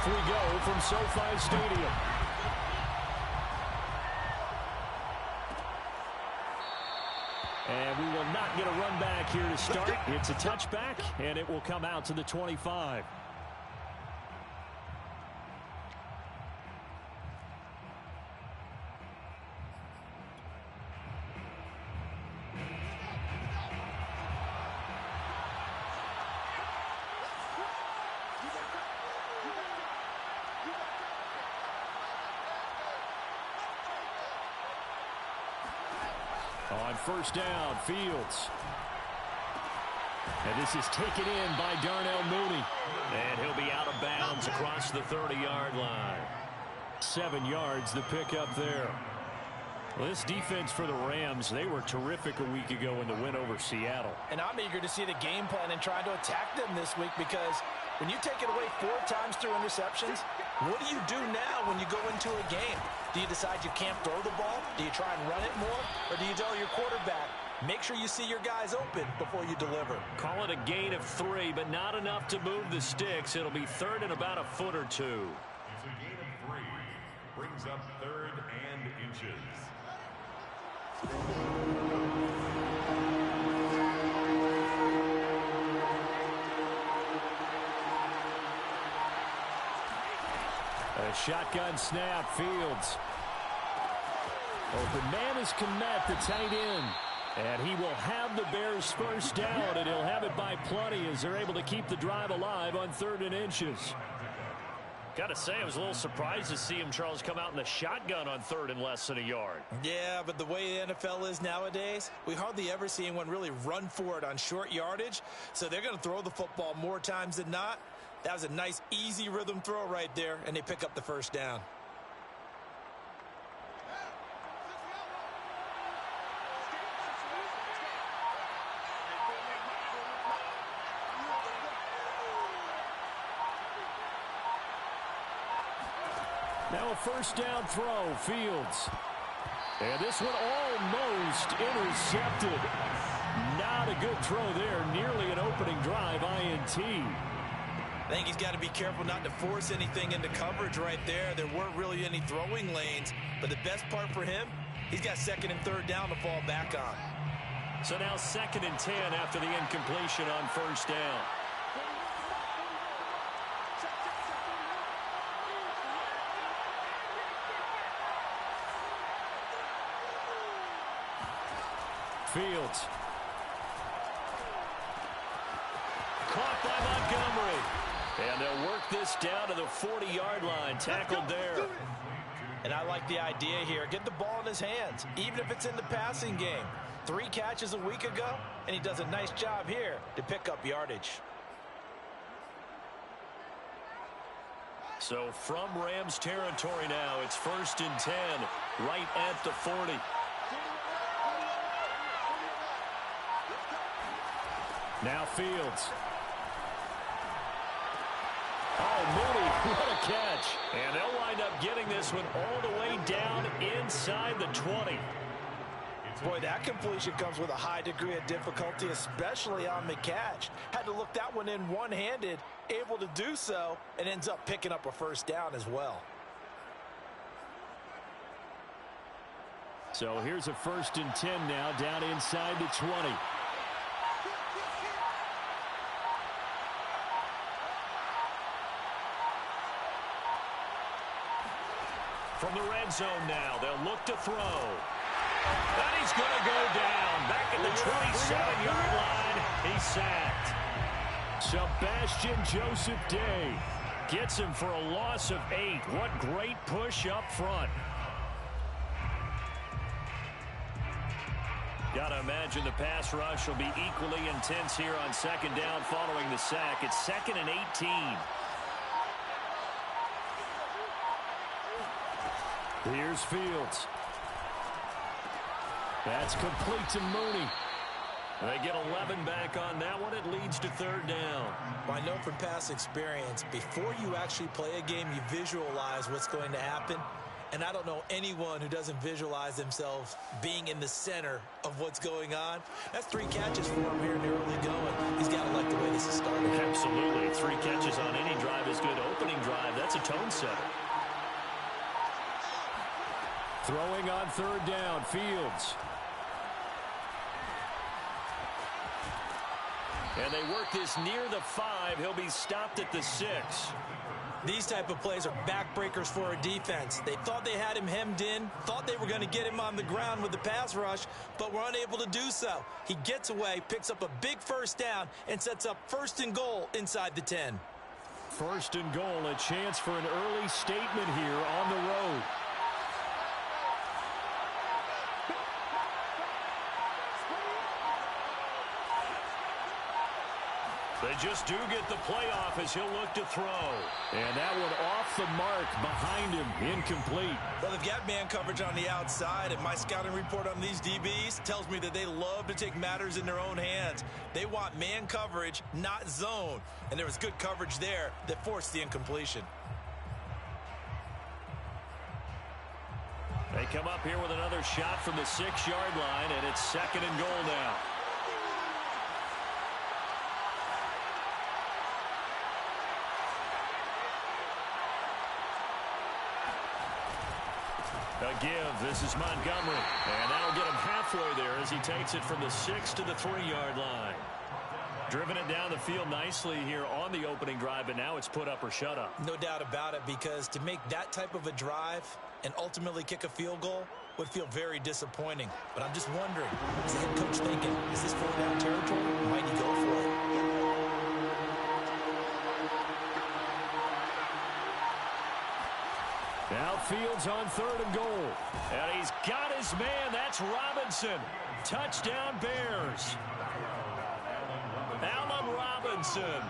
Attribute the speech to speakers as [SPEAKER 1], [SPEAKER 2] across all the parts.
[SPEAKER 1] we go from SoFi Stadium. And we will not get a run back here to start. It's a touchback, and it will come out to the 25. On first down, Fields. And this is taken in by Darnell Mooney. And he'll be out of bounds across the 30-yard line. 7 yards, the pickup there. Well, this defense for the Rams, they were terrific a week ago in the win over Seattle.
[SPEAKER 2] And I'm eager to see the game plan and try to attack them this week, because when you take it away 4 times through interceptions, what do you do now when you go into a game? Do you decide you can't throw the ball? Do you try and run it more? Or do you tell your quarterback, make sure you see your guys open before you deliver?
[SPEAKER 1] Call it a gain of 3, but not enough to move the sticks. It'll be third and about a foot or 2.
[SPEAKER 3] It's a gain of 3. Brings up 3rd and inches.
[SPEAKER 1] A shotgun snap, Fields. Open man is Kmet, the tight end. And he will have the Bears first down, and he'll have it by plenty as they're able to keep the drive alive on 3rd and inches. Got to say, I was a little surprised to see him, Charles, come out in the shotgun on 3rd and less than a yard.
[SPEAKER 2] Yeah, but the way the NFL is nowadays, we hardly ever see anyone really run for it on short yardage. So they're going to throw the football more times than not. That was a nice, easy rhythm throw right there, and they pick up the first down.
[SPEAKER 1] Now a first down throw, Fields. And this one almost intercepted. Not a good throw there. Nearly an opening drive, INT.
[SPEAKER 2] I think he's got to be careful not to force anything into coverage right there. There weren't really any throwing lanes. But the best part for him, he's got 2nd and 3rd down to fall back on.
[SPEAKER 1] So now 2nd and 10 after the incompletion on first down. Fields. Caught by Montgomery. And they'll work this down to the 40-yard line. Tackled there.
[SPEAKER 2] And I like the idea here. Get the ball in his hands, even if it's in the passing game. 3 catches a week ago, and he does a nice job here to pick up yardage.
[SPEAKER 1] So from Rams territory now, it's 1st and 10, right at the 40. Now Fields. Oh, Mooney, what a catch. And they'll wind up getting this one all the way down inside the 20.
[SPEAKER 2] Boy, that completion comes with a high degree of difficulty, especially on the catch. Had to look that one in one-handed, able to do so, and ends up picking up a first down as well.
[SPEAKER 1] So here's a 1st and 10 now, down inside the 20. From the red zone now, they'll look to throw. And he's going to go down. Back at the 27-yard line, he's sacked. Sebastian Joseph Day gets him for a loss of 8. What great push up front. Got to imagine the pass rush will be equally intense here on 2nd down following the sack. It's 2nd and 18. Here's Fields. That's complete to Mooney. They get 11 back on that one. It leads to 3rd down.
[SPEAKER 2] Well, I know from past experience, before you actually play a game, you visualize what's going to happen. And I don't know anyone who doesn't visualize themselves being in the center of what's going on. That's 3 catches for him here in the early going. He's got to like the way this is starting.
[SPEAKER 1] Absolutely. 3 catches on any drive is good. Opening drive, that's a tone setter. Throwing on 3rd down, Fields. And they work this near the 5. He'll be stopped at the 6.
[SPEAKER 2] These type of plays are backbreakers for a defense. They thought they had him hemmed in, thought they were going to get him on the ground with the pass rush, but were unable to do so. He gets away, picks up a big 1st down, and sets up 1st and goal inside the 10.
[SPEAKER 1] 1st and goal, a chance for an early statement here on the road. They just do get the playoff as he'll look to throw. And that one off the mark behind him, incomplete.
[SPEAKER 2] Well, they've got man coverage on the outside, and my scouting report on these DBs tells me that they love to take matters in their own hands. They want man coverage, not zone. And there was good coverage there that forced the incompletion.
[SPEAKER 1] They come up here with another shot from the 6-yard line, and it's 2nd and goal now. A give. This is Montgomery. And that'll get him halfway there as he takes it from the 6 to the 3-yard line. Driven it down the field nicely here on the opening drive, but now it's put up or shut up.
[SPEAKER 2] No doubt about it, because to make that type of a drive and ultimately kick a field goal would feel very disappointing. But I'm just wondering, is the head coach thinking, is this 4-down territory? Might he go for it?
[SPEAKER 1] Now Fields on 3rd and goal. And he's got his man. That's Robinson. Touchdown Bears. Allen Robinson.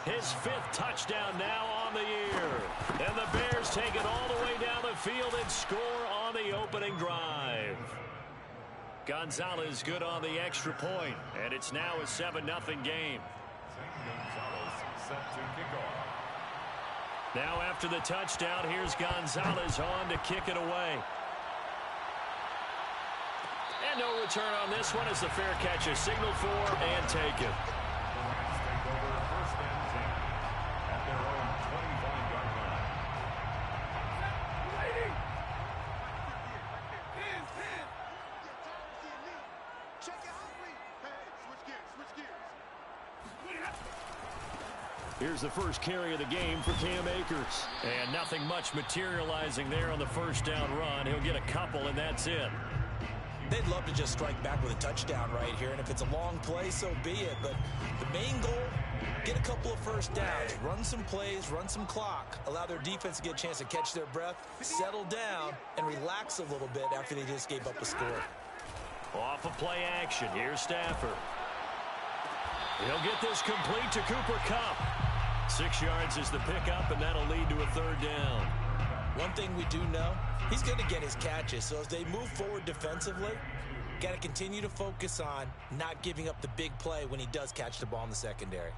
[SPEAKER 1] His 5th touchdown now on the year. And the Bears take it all the way down the field and score on the opening drive. Gonzalez good on the extra point. And it's now a 7-0 game.
[SPEAKER 3] Set to kick off.
[SPEAKER 1] Now after the touchdown, here's Gonzalez on to kick it away. And no return on this one as the fair catch is signaled for and taken.
[SPEAKER 3] Take over 1st and 10 at their own 25-yard line.
[SPEAKER 1] Here's the first carry of the game for Cam Akers. And nothing much materializing there on the 1st down run. He'll get a couple, and that's it.
[SPEAKER 2] They'd love to just strike back with a touchdown right here, and if it's a long play, so be it. But the main goal, get a couple of 1st downs, run some plays, run some clock, allow their defense to get a chance to catch their breath, settle down, and relax a little bit after they just gave up a score.
[SPEAKER 1] Off of play action, here's Stafford. He'll get this complete to Cooper Kupp. 6 yards is the pickup, and that'll lead to a 3rd down.
[SPEAKER 2] One thing we do know, he's going to get his catches. So as they move forward defensively, got to continue to focus on not giving up the big play when he does catch the ball in the secondary.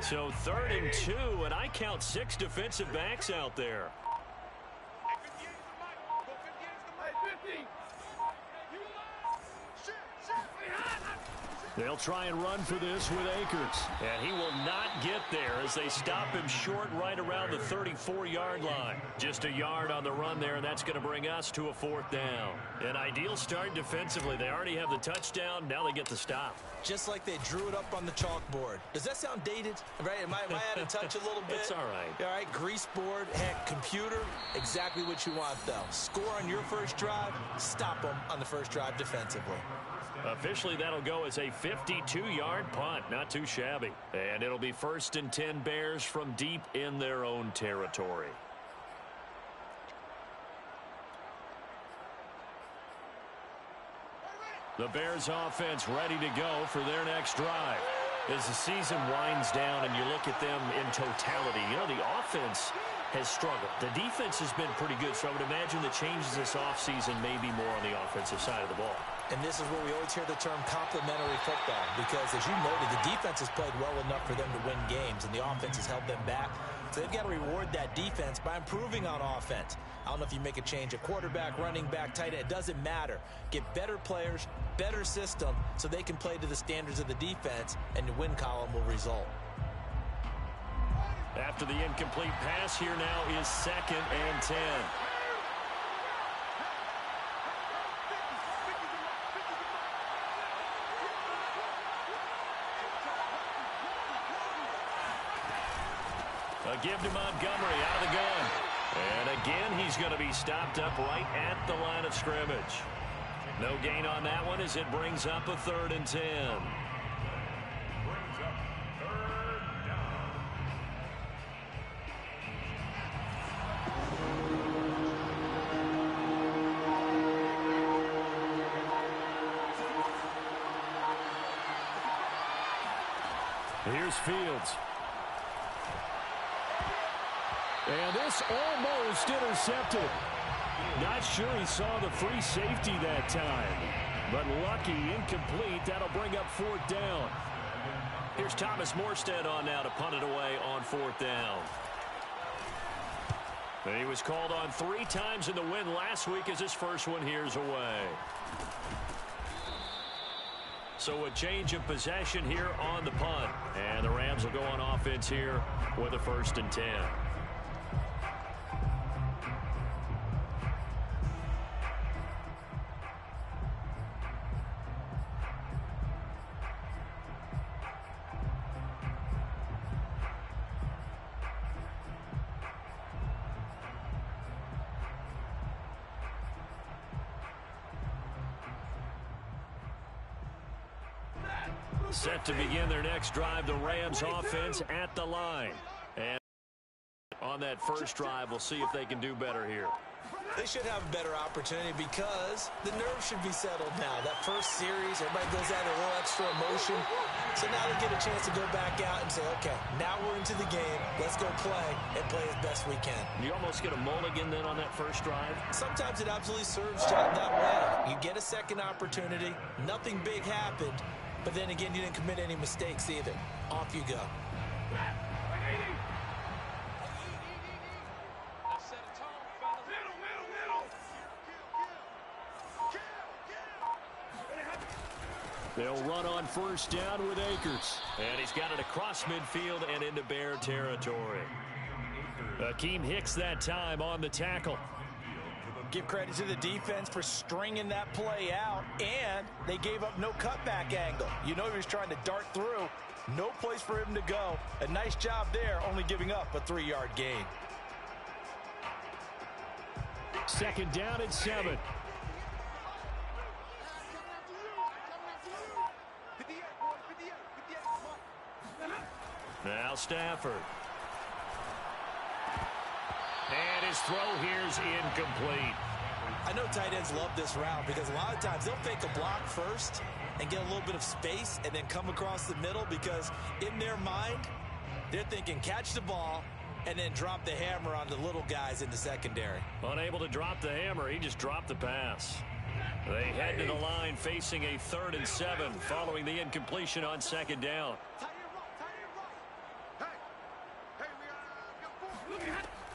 [SPEAKER 1] So 3rd and 2, and I count 6 defensive backs out there. They'll try and run for this with Akers. And he will not get there as they stop him short right around the 34-yard line. Just a yard on the run there, and that's going to bring us to a 4th down. An ideal start defensively. They already have the touchdown. Now they get the stop.
[SPEAKER 2] Just like they drew it up on the chalkboard. Does that sound dated? Right? Am I out of touch a little bit?
[SPEAKER 1] It's all right.
[SPEAKER 2] All right, grease board, heck, computer, exactly what you want, though. Score on your first drive, stop them on the first drive defensively.
[SPEAKER 1] Officially, that'll go as a 52-yard punt. Not too shabby. And it'll be 1st and 10 Bears from deep in their own territory. The Bears offense ready to go for their next drive. As the season winds down and you look at them in totality, you know, the offense has struggled. The defense has been pretty good, so I would imagine the changes this offseason may be more on the offensive side of the ball.
[SPEAKER 2] And this is where we always hear the term complementary football, because as you noted, the defense has played well enough for them to win games, and the offense has held them back. So they've got to reward that defense by improving on offense. I don't know if you make a change at quarterback, running back, tight end. It doesn't matter. Get better players, better system, so they can play to the standards of the defense, and the win column will result.
[SPEAKER 1] After the incomplete pass, here now is 2nd and 10. A give to Montgomery out of the gun. And again, he's going to be stopped up right at the line of scrimmage. No gain on that one as it brings up a 3rd and 10.
[SPEAKER 3] Brings up 3rd down.
[SPEAKER 1] Here's Fields. And this almost intercepted. Not sure he saw the free safety that time. But lucky, incomplete. That'll bring up 4th down. Here's Thomas Morstead on now to punt it away on 4th down. And he was called on 3 times in the win last week as his first one here's away. So a change of possession here on the punt. And the Rams will go on offense here with a 1st and 10. Set to begin their next drive, the Rams offense at the line. And on that first drive, we'll see if they can do better here.
[SPEAKER 2] They should have a better opportunity because the nerves should be settled now. That first series, everybody goes out a little extra emotion. So now they get a chance to go back out and say, okay, now we're into the game. Let's go play and play as best we can.
[SPEAKER 1] You almost get a mulligan then on that first drive?
[SPEAKER 2] Sometimes it absolutely serves that way. You get a second opportunity. Nothing big happened. But then again, you didn't commit any mistakes either. Off you go.
[SPEAKER 1] They'll run on 1st down with Akers. And he's got it across midfield and into Bear territory. Akeem Hicks that time on the tackle.
[SPEAKER 2] Give credit to the defense for stringing that play out, and they gave up no cutback angle. You know he was trying to dart through. No place for him to go. A nice job there, only giving up a 3-yard gain.
[SPEAKER 1] 2nd down and 7. Now Stafford. And his throw here's incomplete.
[SPEAKER 2] I know tight ends love this route because a lot of times they'll fake a block first and get a little bit of space and then come across the middle because in their mind, they're thinking catch the ball and then drop the hammer on the little guys in the secondary.
[SPEAKER 1] Unable to drop the hammer, he just dropped the pass. They head to the line facing a 3rd and 7 following the incompletion on 2nd down.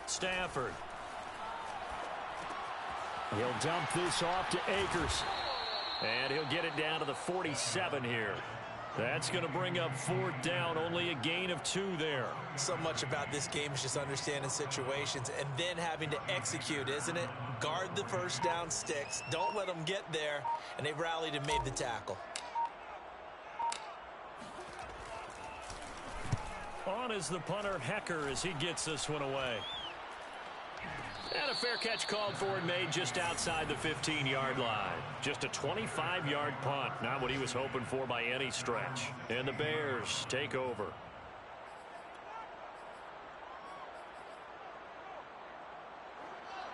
[SPEAKER 1] Stafford. He'll dump this off to Akers. And he'll get it down to the 47 here. That's going to bring up 4th down, only a gain of 2 there.
[SPEAKER 2] So much about this game is just understanding situations and then having to execute, isn't it? Guard the 1st down sticks. Don't let them get there. And they rallied and made the tackle.
[SPEAKER 1] On is the punter, Hecker, as he gets this one away. And a fair catch called for and made just outside the 15-yard line. Just a 25-yard punt, not what he was hoping for by any stretch. And the Bears take over.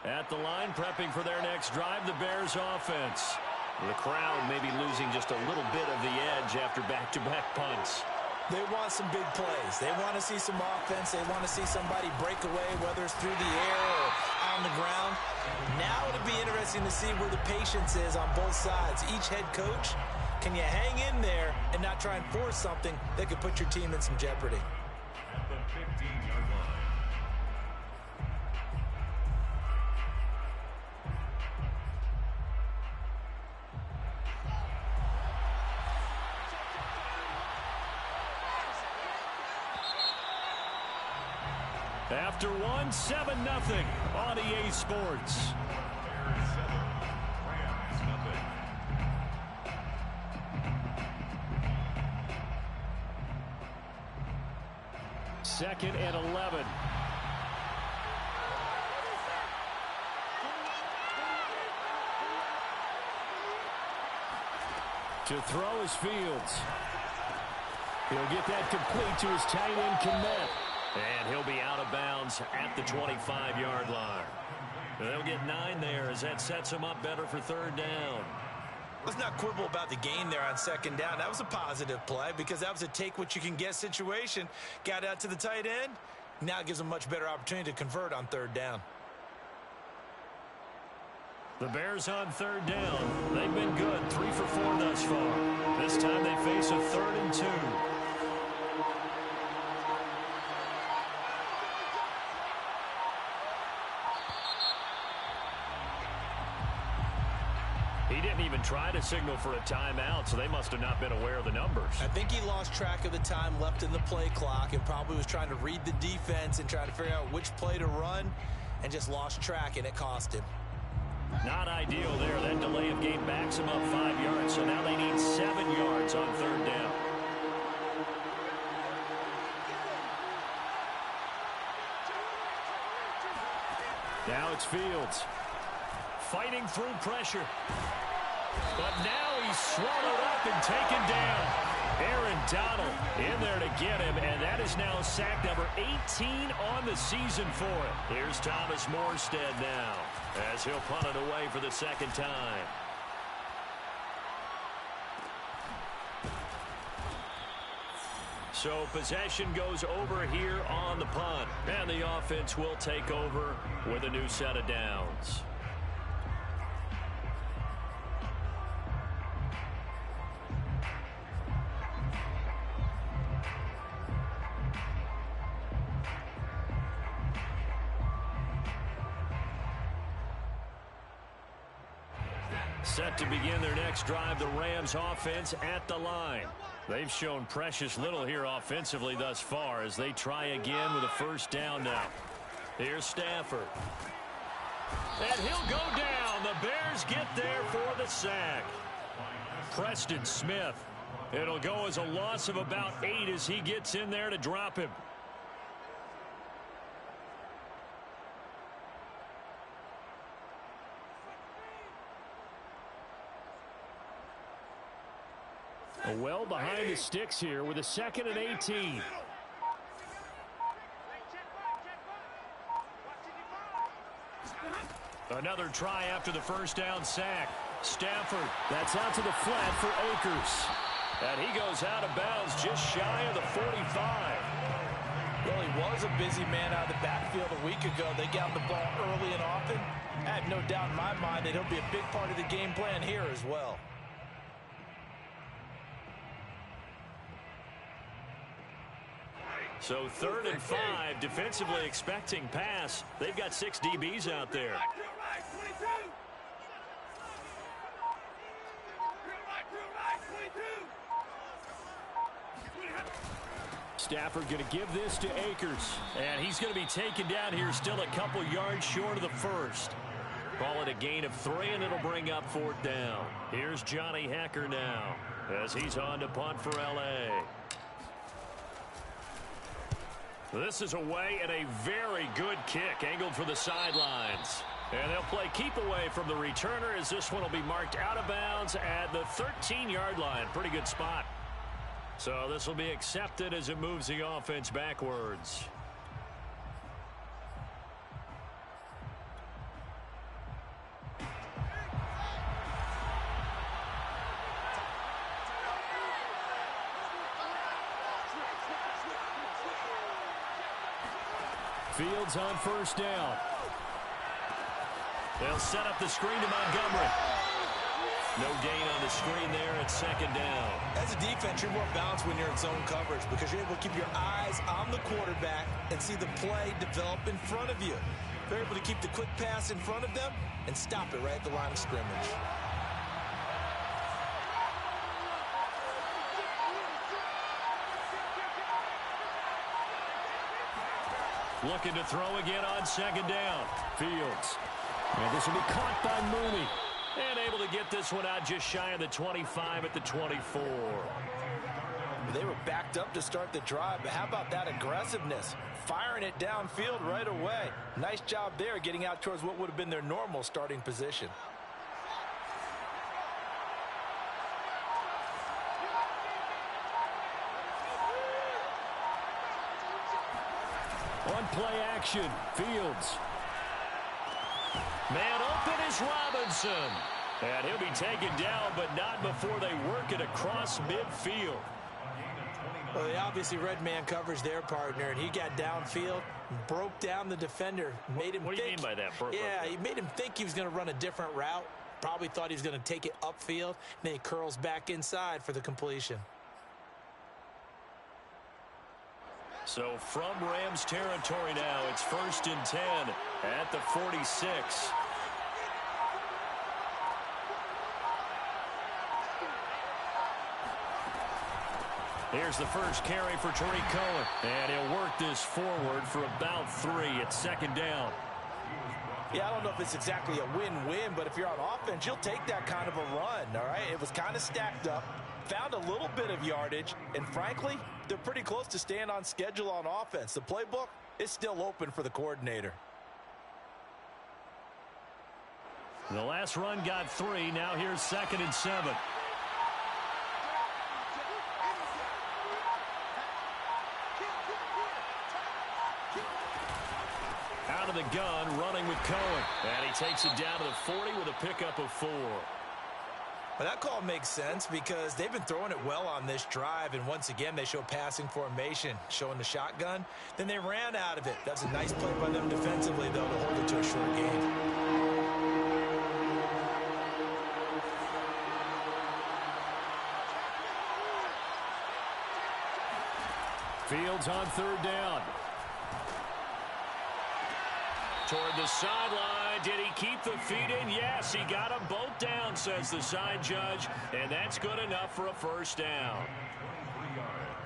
[SPEAKER 1] At the line, prepping for their next drive, the Bears offense. The crowd may be losing just a little bit of the edge after back-to-back punts.
[SPEAKER 2] They want some big plays. They want to see some offense. They want to see somebody break away, whether it's through the air or on the ground. Now it'll be interesting to see where the patience is on both sides. Each head coach, can you hang in there and not try and force something that could put your team in some jeopardy?
[SPEAKER 3] At the 15-yard line.
[SPEAKER 1] After one, 7-0 on EA Sports.
[SPEAKER 3] Bears 7, Rams nothing.
[SPEAKER 1] Second and 11. To throw is Fields. He'll get that complete to his tight end, Kmet. And he'll be out of bounds at the 25-yard line. They'll get 9 there as that sets him up better for third down.
[SPEAKER 2] Let's not quibble about the gain there on second down. That was a positive play because that was a take-what-you-can-get situation. Got out to the tight end. Now it gives them a much better opportunity to convert on third down.
[SPEAKER 1] The Bears on third down. They've been good, 3 for 4 thus far. This time they face a 3rd and 2. He didn't even try to signal for a timeout, so they must have not been aware of the numbers.
[SPEAKER 2] I think he lost track of the time left in the play clock and probably was trying to read the defense and trying to figure out which play to run and just lost track, and it cost him.
[SPEAKER 1] Not ideal there. That delay of game backs him up 5 yards, so now they need 7 yards on third down. Now it's Fields. Fighting through pressure. But now he's swallowed up and taken down. Aaron Donald in there to get him, and that is now sack number 18 on the season for him. Here's Thomas Morstead now as he'll punt it away for the second time. So possession goes over here on the punt, and the offense will take over with a new set of downs. Set to begin their next drive, the Rams offense at the line. They've shown precious little here offensively thus far as they try again with a first down now. Here's Stafford. And he'll go down. The Bears get there for the sack. Preston Smith. It'll go as a loss of about 8 as he gets in there to drop him. Well behind the sticks here with a 2nd and 18. Another try after the first down sack. Stafford, that's out to the flat for Akers. And he goes out of bounds just shy of the 45.
[SPEAKER 2] Well, he was a busy man out of the backfield a week ago. They got the ball early and often. I have no doubt in my mind that he'll be a big part of the game plan here as well.
[SPEAKER 1] So 3rd and 5, defensively expecting pass. They've got 6 DBs out there. Stafford going to give this to Akers. And he's going to be taken down here still a couple yards short of the first. Call it a gain of 3, and it'll bring up 4th down. Here's Johnny Hecker now as he's on to punt for L.A. This is away and a very good kick angled for the sidelines. And they'll play keep away from the returner as this one will be marked out of bounds at the 13-yard line. Pretty good spot. So this will be accepted as it moves the offense backwards. Fields on first down. They'll set up the screen to Montgomery. No gain on the screen there at second down.
[SPEAKER 2] As a defense, you're more balanced when you're in zone coverage because you're able to keep your eyes on the quarterback and see the play develop in front of you. They're able to keep the quick pass in front of them and stop it right at the line of scrimmage.
[SPEAKER 1] Looking to throw again on second down. Fields. And this will be caught by Mooney. And able to get this one out just shy of the 25 at the 24.
[SPEAKER 2] They were backed up to start the drive, but how about that aggressiveness? Firing it downfield right away. Nice job there getting out towards what would have been their normal starting position.
[SPEAKER 1] On play action, Fields. Man open is Robinson. And he'll be taken down, but not before they work it across midfield.
[SPEAKER 2] Well, they obviously read man coverage their partner, and he got downfield, broke down the defender, made him
[SPEAKER 1] What do you mean by that?
[SPEAKER 2] Yeah, he made him think he was going to run a different route. Probably thought he was going to take it upfield. Then he curls back inside for the completion.
[SPEAKER 1] So from Rams territory now, it's 1st and 10 at the 46. Here's the first carry for Tariq Cohen. And he'll work this forward for about 3 at second down.
[SPEAKER 2] Yeah, I don't know if it's exactly a win-win, but if you're on offense, you'll take that kind of a run, all right? It was kind of stacked up, found a little bit of yardage, and frankly, they're pretty close to staying on schedule on offense. The playbook is still open for the coordinator.
[SPEAKER 1] The last run got 3. Now here's 2nd and 7. Out of the gun, running with Cohen. And he takes it down to the 40 with a pickup of 4.
[SPEAKER 2] Well, that call makes sense because they've been throwing it well on this drive, and once again, they show passing formation, showing the shotgun. Then they ran out of it. That's a nice play by them defensively, though, to hold it to a short game.
[SPEAKER 1] Fields on 3rd down. Toward the sideline. Did he keep the feet in? Yes, he got them both down, says the side judge. And that's good enough for a first down.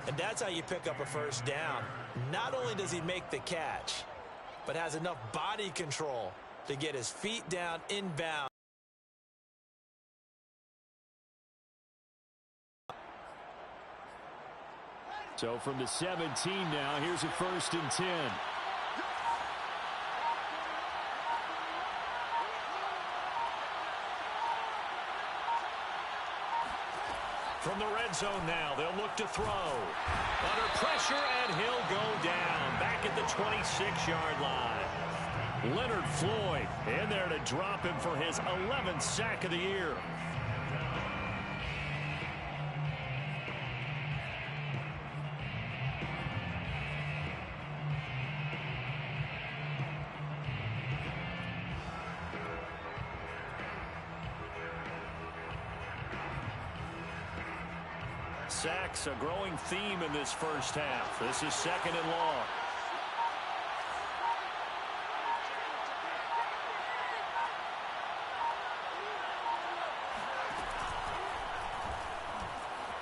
[SPEAKER 2] And that's how you pick up a first down. Not only does he make the catch, but has enough body control to get his feet down inbound.
[SPEAKER 1] So from the 17 now, here's a 1st and 10. From the red zone now, they'll look to throw. Under pressure, and he'll go down. Back at the 26-yard line. Leonard Floyd in there to drop him for his 11th sack of the year. Sacks, a growing theme in this first half. This is 2nd and long.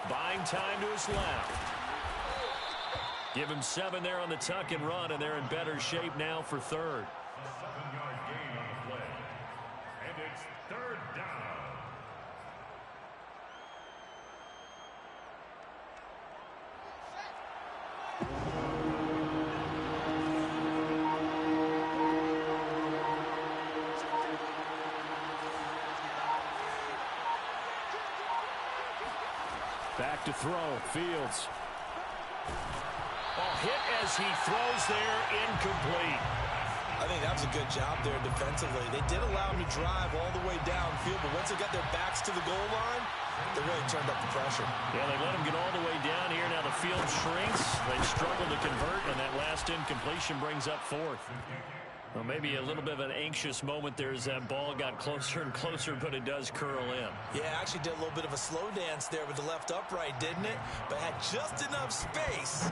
[SPEAKER 1] Buying time to his left. Give him 7 there on the tuck and run, and they're in better shape now for 3rd.
[SPEAKER 3] 7-yard gain on the play. And it's 3rd down.
[SPEAKER 1] Back to throw. Fields. Oh, hit as he throws there, incomplete.
[SPEAKER 2] I think that was a good job there defensively. They did allow him to drive all the way downfield, but once they got their backs to the goal line, they really turned up the pressure.
[SPEAKER 1] Yeah, they let him get all the way down here. Now the field shrinks. They struggle to convert, and that last incompletion brings up 4th. Well, maybe a little bit of an anxious moment there as that ball got closer and closer, but it does curl in.
[SPEAKER 2] Yeah, actually did a little bit of a slow dance there with the left upright, didn't it? But had just enough space,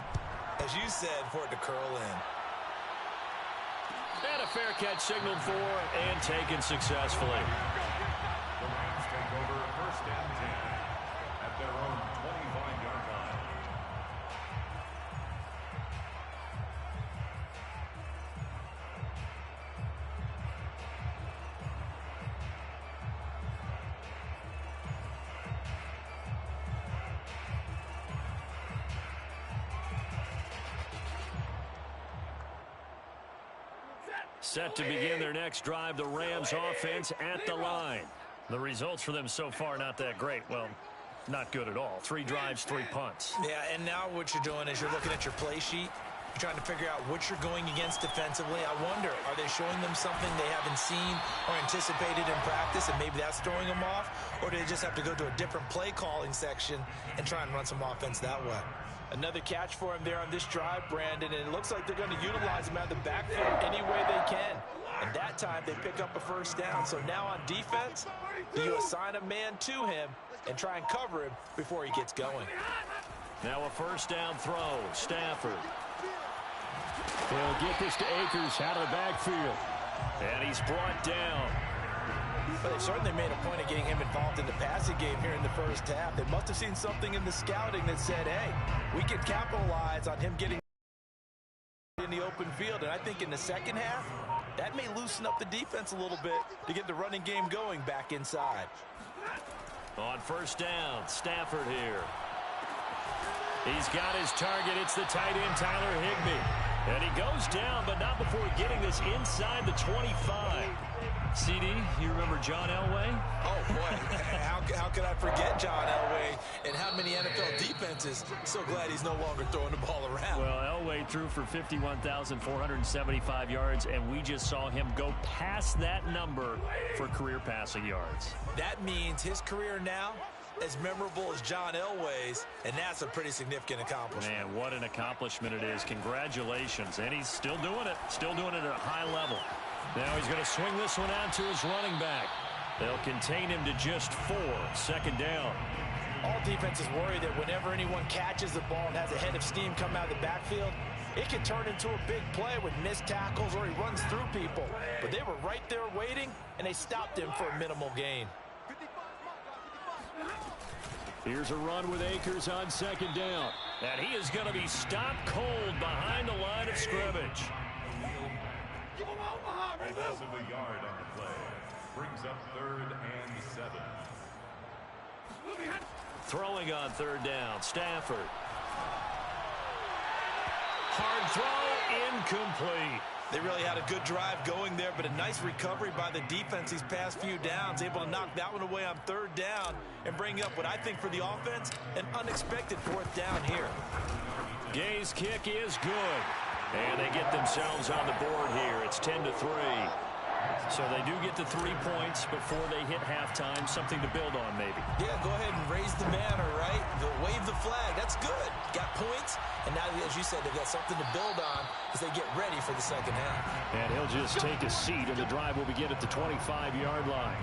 [SPEAKER 2] as you said, for it to curl in.
[SPEAKER 1] And a fair catch signaled for and taken successfully.
[SPEAKER 3] The Rams take over first and 10 at their own 25-yard line.
[SPEAKER 1] Set to begin their next drive, the Rams offense at the line. The results for them so far not that great. Well, not good at all. 3 drives, 3 punts.
[SPEAKER 2] Yeah, and now what you're doing is you're looking at your play sheet. You're trying to figure out what you're going against defensively. I wonder, are they showing them something they haven't seen or anticipated in practice, and maybe that's throwing them off? Or do they just have to go to a different play calling section and try and run some offense that way? Another catch for him there on this drive, Brandon, and it looks like they're going to utilize him out of the backfield any way they can. And that time, they pick up a first down. So now on defense, you assign a man to him and try and cover him before he gets going.
[SPEAKER 1] Now a first down throw. Stafford. He'll get this to Akers out of the backfield. And he's brought down.
[SPEAKER 2] But they've certainly made a point of getting him involved in the passing game here in the first half. They must have seen something in the scouting that said, hey, we can capitalize on him getting in the open field. And I think in the second half, that may loosen up the defense a little bit to get the running game going back inside.
[SPEAKER 1] On first down, Stafford here. He's got his target. It's the tight end, Tyler Higbee. And he goes down, but not before getting this inside the 25. CD, you remember John Elway?
[SPEAKER 2] Oh, boy. How could I forget John Elway and how many NFL defenses? So glad he's no longer throwing the ball around.
[SPEAKER 1] Well, Elway threw for 51,475 yards, and we just saw him go past that number for career passing yards.
[SPEAKER 2] That means his career now as memorable as John Elway's, and that's a pretty significant accomplishment.
[SPEAKER 1] Man, what an accomplishment it is. Congratulations. And he's still doing it. Still doing it at a high level. Now he's going to swing this one out to his running back. They'll contain him to just 4. Second down.
[SPEAKER 2] All defenses worry that whenever anyone catches the ball and has a head of steam come out of the backfield, it can turn into a big play with missed tackles or he runs through people. But they were right there waiting, and they stopped him for a minimal gain.
[SPEAKER 1] Here's a run with Akers on second down. And he is going to be stopped cold behind the line of scrimmage.
[SPEAKER 3] A loss of a yard on the play. Brings up 3rd and 7.
[SPEAKER 1] Throwing on third down, Stafford. Hard throw, incomplete.
[SPEAKER 2] They really had a good drive going there, but a nice recovery by the defense these past few downs, able to knock that one away on third down and bring up what I think for the offense, an unexpected 4th down here.
[SPEAKER 1] Gay's kick is good. And they get themselves on the board here. It's 10-3. So they do get the 3 points before they hit halftime. Something to build on, maybe.
[SPEAKER 2] Yeah, go ahead and raise the banner, right? Wave the flag. That's good. Got points. And now, as you said, they've got something to build on as they get ready for the second half.
[SPEAKER 1] And he'll just take a seat, and the drive will begin at the 25-yard line.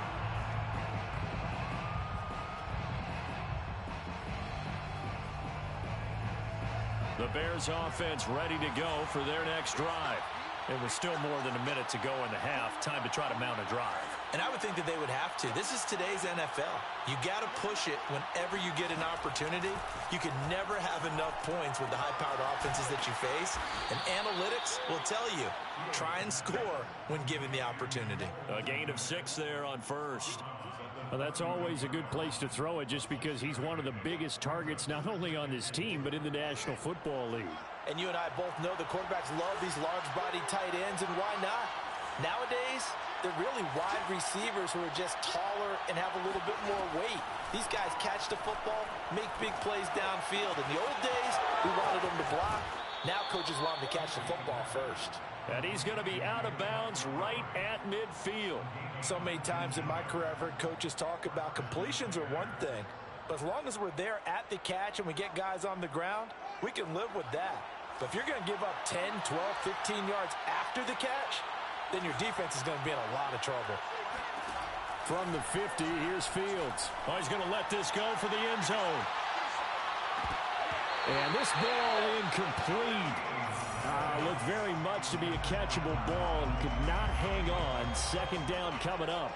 [SPEAKER 1] The Bears offense ready to go for their next drive. It was still more than a minute to go in the half. Time to try to mount a drive.
[SPEAKER 2] And I would think that they would have to. This is today's NFL. You got to push it whenever you get an opportunity. You can never have enough points with the high-powered offenses that you face. And analytics will tell you, try and score when given the opportunity.
[SPEAKER 1] A gain of 6 there on first. Well, that's always a good place to throw it just because he's one of the biggest targets not only on this team but in the National Football League.
[SPEAKER 2] And you and I both know the quarterbacks love these large-body tight ends, and why not? Nowadays, they're really wide receivers who are just taller and have a little bit more weight. These guys catch the football, make big plays downfield. In the old days, we wanted them to block. Now coaches want them to catch the football first.
[SPEAKER 1] And he's going to be out of bounds right at midfield.
[SPEAKER 2] So many times in my career, I've heard coaches talk about completions are one thing. But as long as we're there at the catch and we get guys on the ground, we can live with that. But if you're going to give up 10, 12, 15 yards after the catch, then your defense is going to be in a lot of trouble.
[SPEAKER 1] From the 50, here's Fields. Oh, he's going to let this go for the end zone. And this ball incomplete. Looked very much to be a catchable ball and could not hang on. Second down coming up.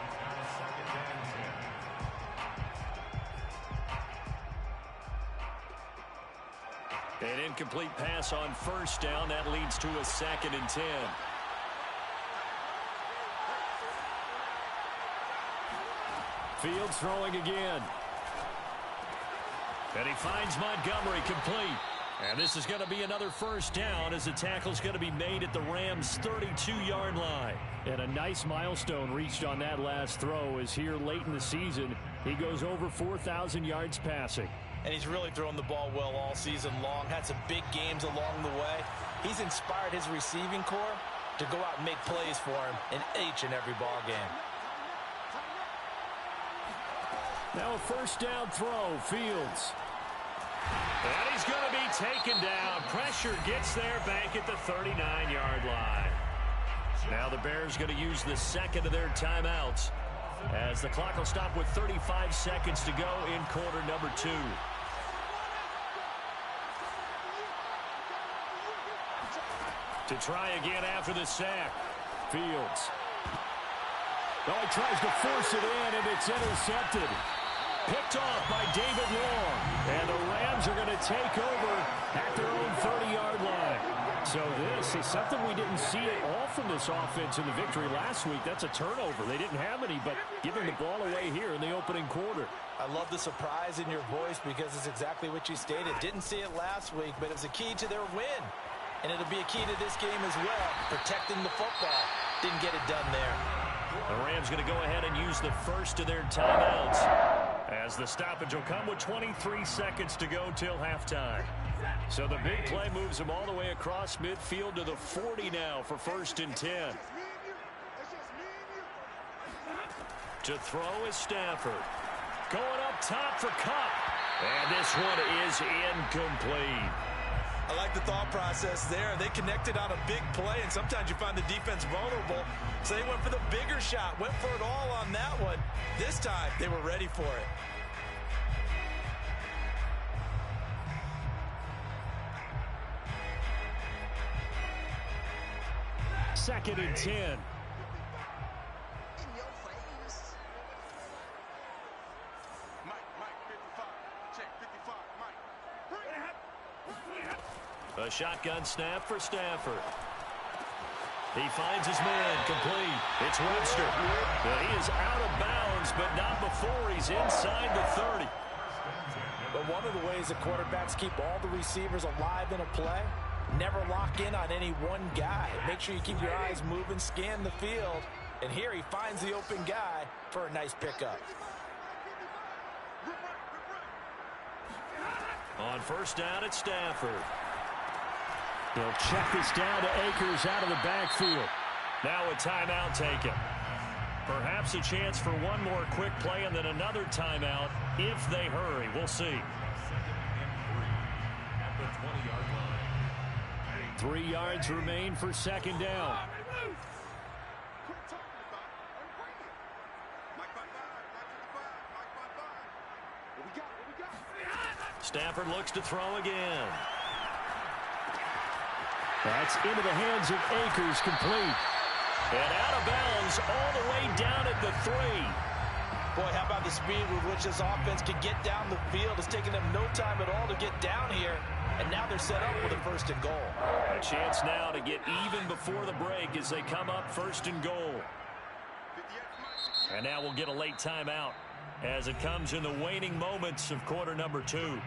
[SPEAKER 1] An incomplete pass on first down. That leads to a 2nd and 10. Fields throwing again. And he finds Montgomery complete. And this is going to be another first down as the tackle's going to be made at the Rams' 32-yard line. And a nice milestone reached on that last throw as here late in the season, he goes over 4,000 yards passing.
[SPEAKER 2] And he's really thrown the ball well all season long. Had some big games along the way. He's inspired his receiving corps to go out and make plays for him in each and every ball game.
[SPEAKER 1] Now a first down throw, Fields. And he's going to be taken down. Pressure gets there back at the 39-yard line. Now the Bears going to use the second of their timeouts as the clock will stop with 35 seconds to go in quarter number 2. To try again after the sack. Fields. Oh, he tries to force it in, and it's intercepted. Picked off by David Long. And the Rams are going to take over at their own 30-yard line. So this is something we didn't see at all from this offense in the victory last week. That's a turnover. They didn't have any, but giving the ball away here in the opening quarter.
[SPEAKER 2] I love the surprise in your voice because it's exactly what you stated. Didn't see it last week, but it was a key to their win. And it'll be a key to this game as well, protecting the football. Didn't get it done there.
[SPEAKER 1] The Rams going to go ahead and use the first of their timeouts as the stoppage will come with 23 seconds to go till halftime. So the big play moves them all the way across midfield to the 40 now for 1st and 10. To throw is Stafford. Going up top for Kupp. And this one is incomplete.
[SPEAKER 2] I like the thought process there. They connected on a big play, and sometimes you find the defense vulnerable. So they went for the bigger shot, went for it all on that one. This time, they were ready for it.
[SPEAKER 1] Second and 10. A shotgun snap for Stafford. He finds his man complete. It's Webster. He is out of bounds, but not before he's inside the 30.
[SPEAKER 2] But one of the ways that quarterbacks keep all the receivers alive in a play, never lock in on any one guy. Make sure you keep your eyes moving, scan the field. And here he finds the open guy for a nice pickup.
[SPEAKER 1] On first down, it's Stafford. They'll check this down to Akers out of the backfield. Now a timeout taken. Perhaps a chance for one more quick play and then another timeout if they hurry. We'll see.
[SPEAKER 3] At the 20-yard line.
[SPEAKER 1] 3 yards remain for second down. Stafford looks to throw again. That's into the hands of Akers, complete. And out of bounds all the way down at the 3.
[SPEAKER 2] Boy, how about the speed with which this offense can get down the field? It's taken them no time at all to get down here. And now they're set up with a 1st and goal.
[SPEAKER 1] A chance now to get even before the break as they come up 1st and goal. And now we'll get a late timeout as it comes in the waning moments of quarter number 2.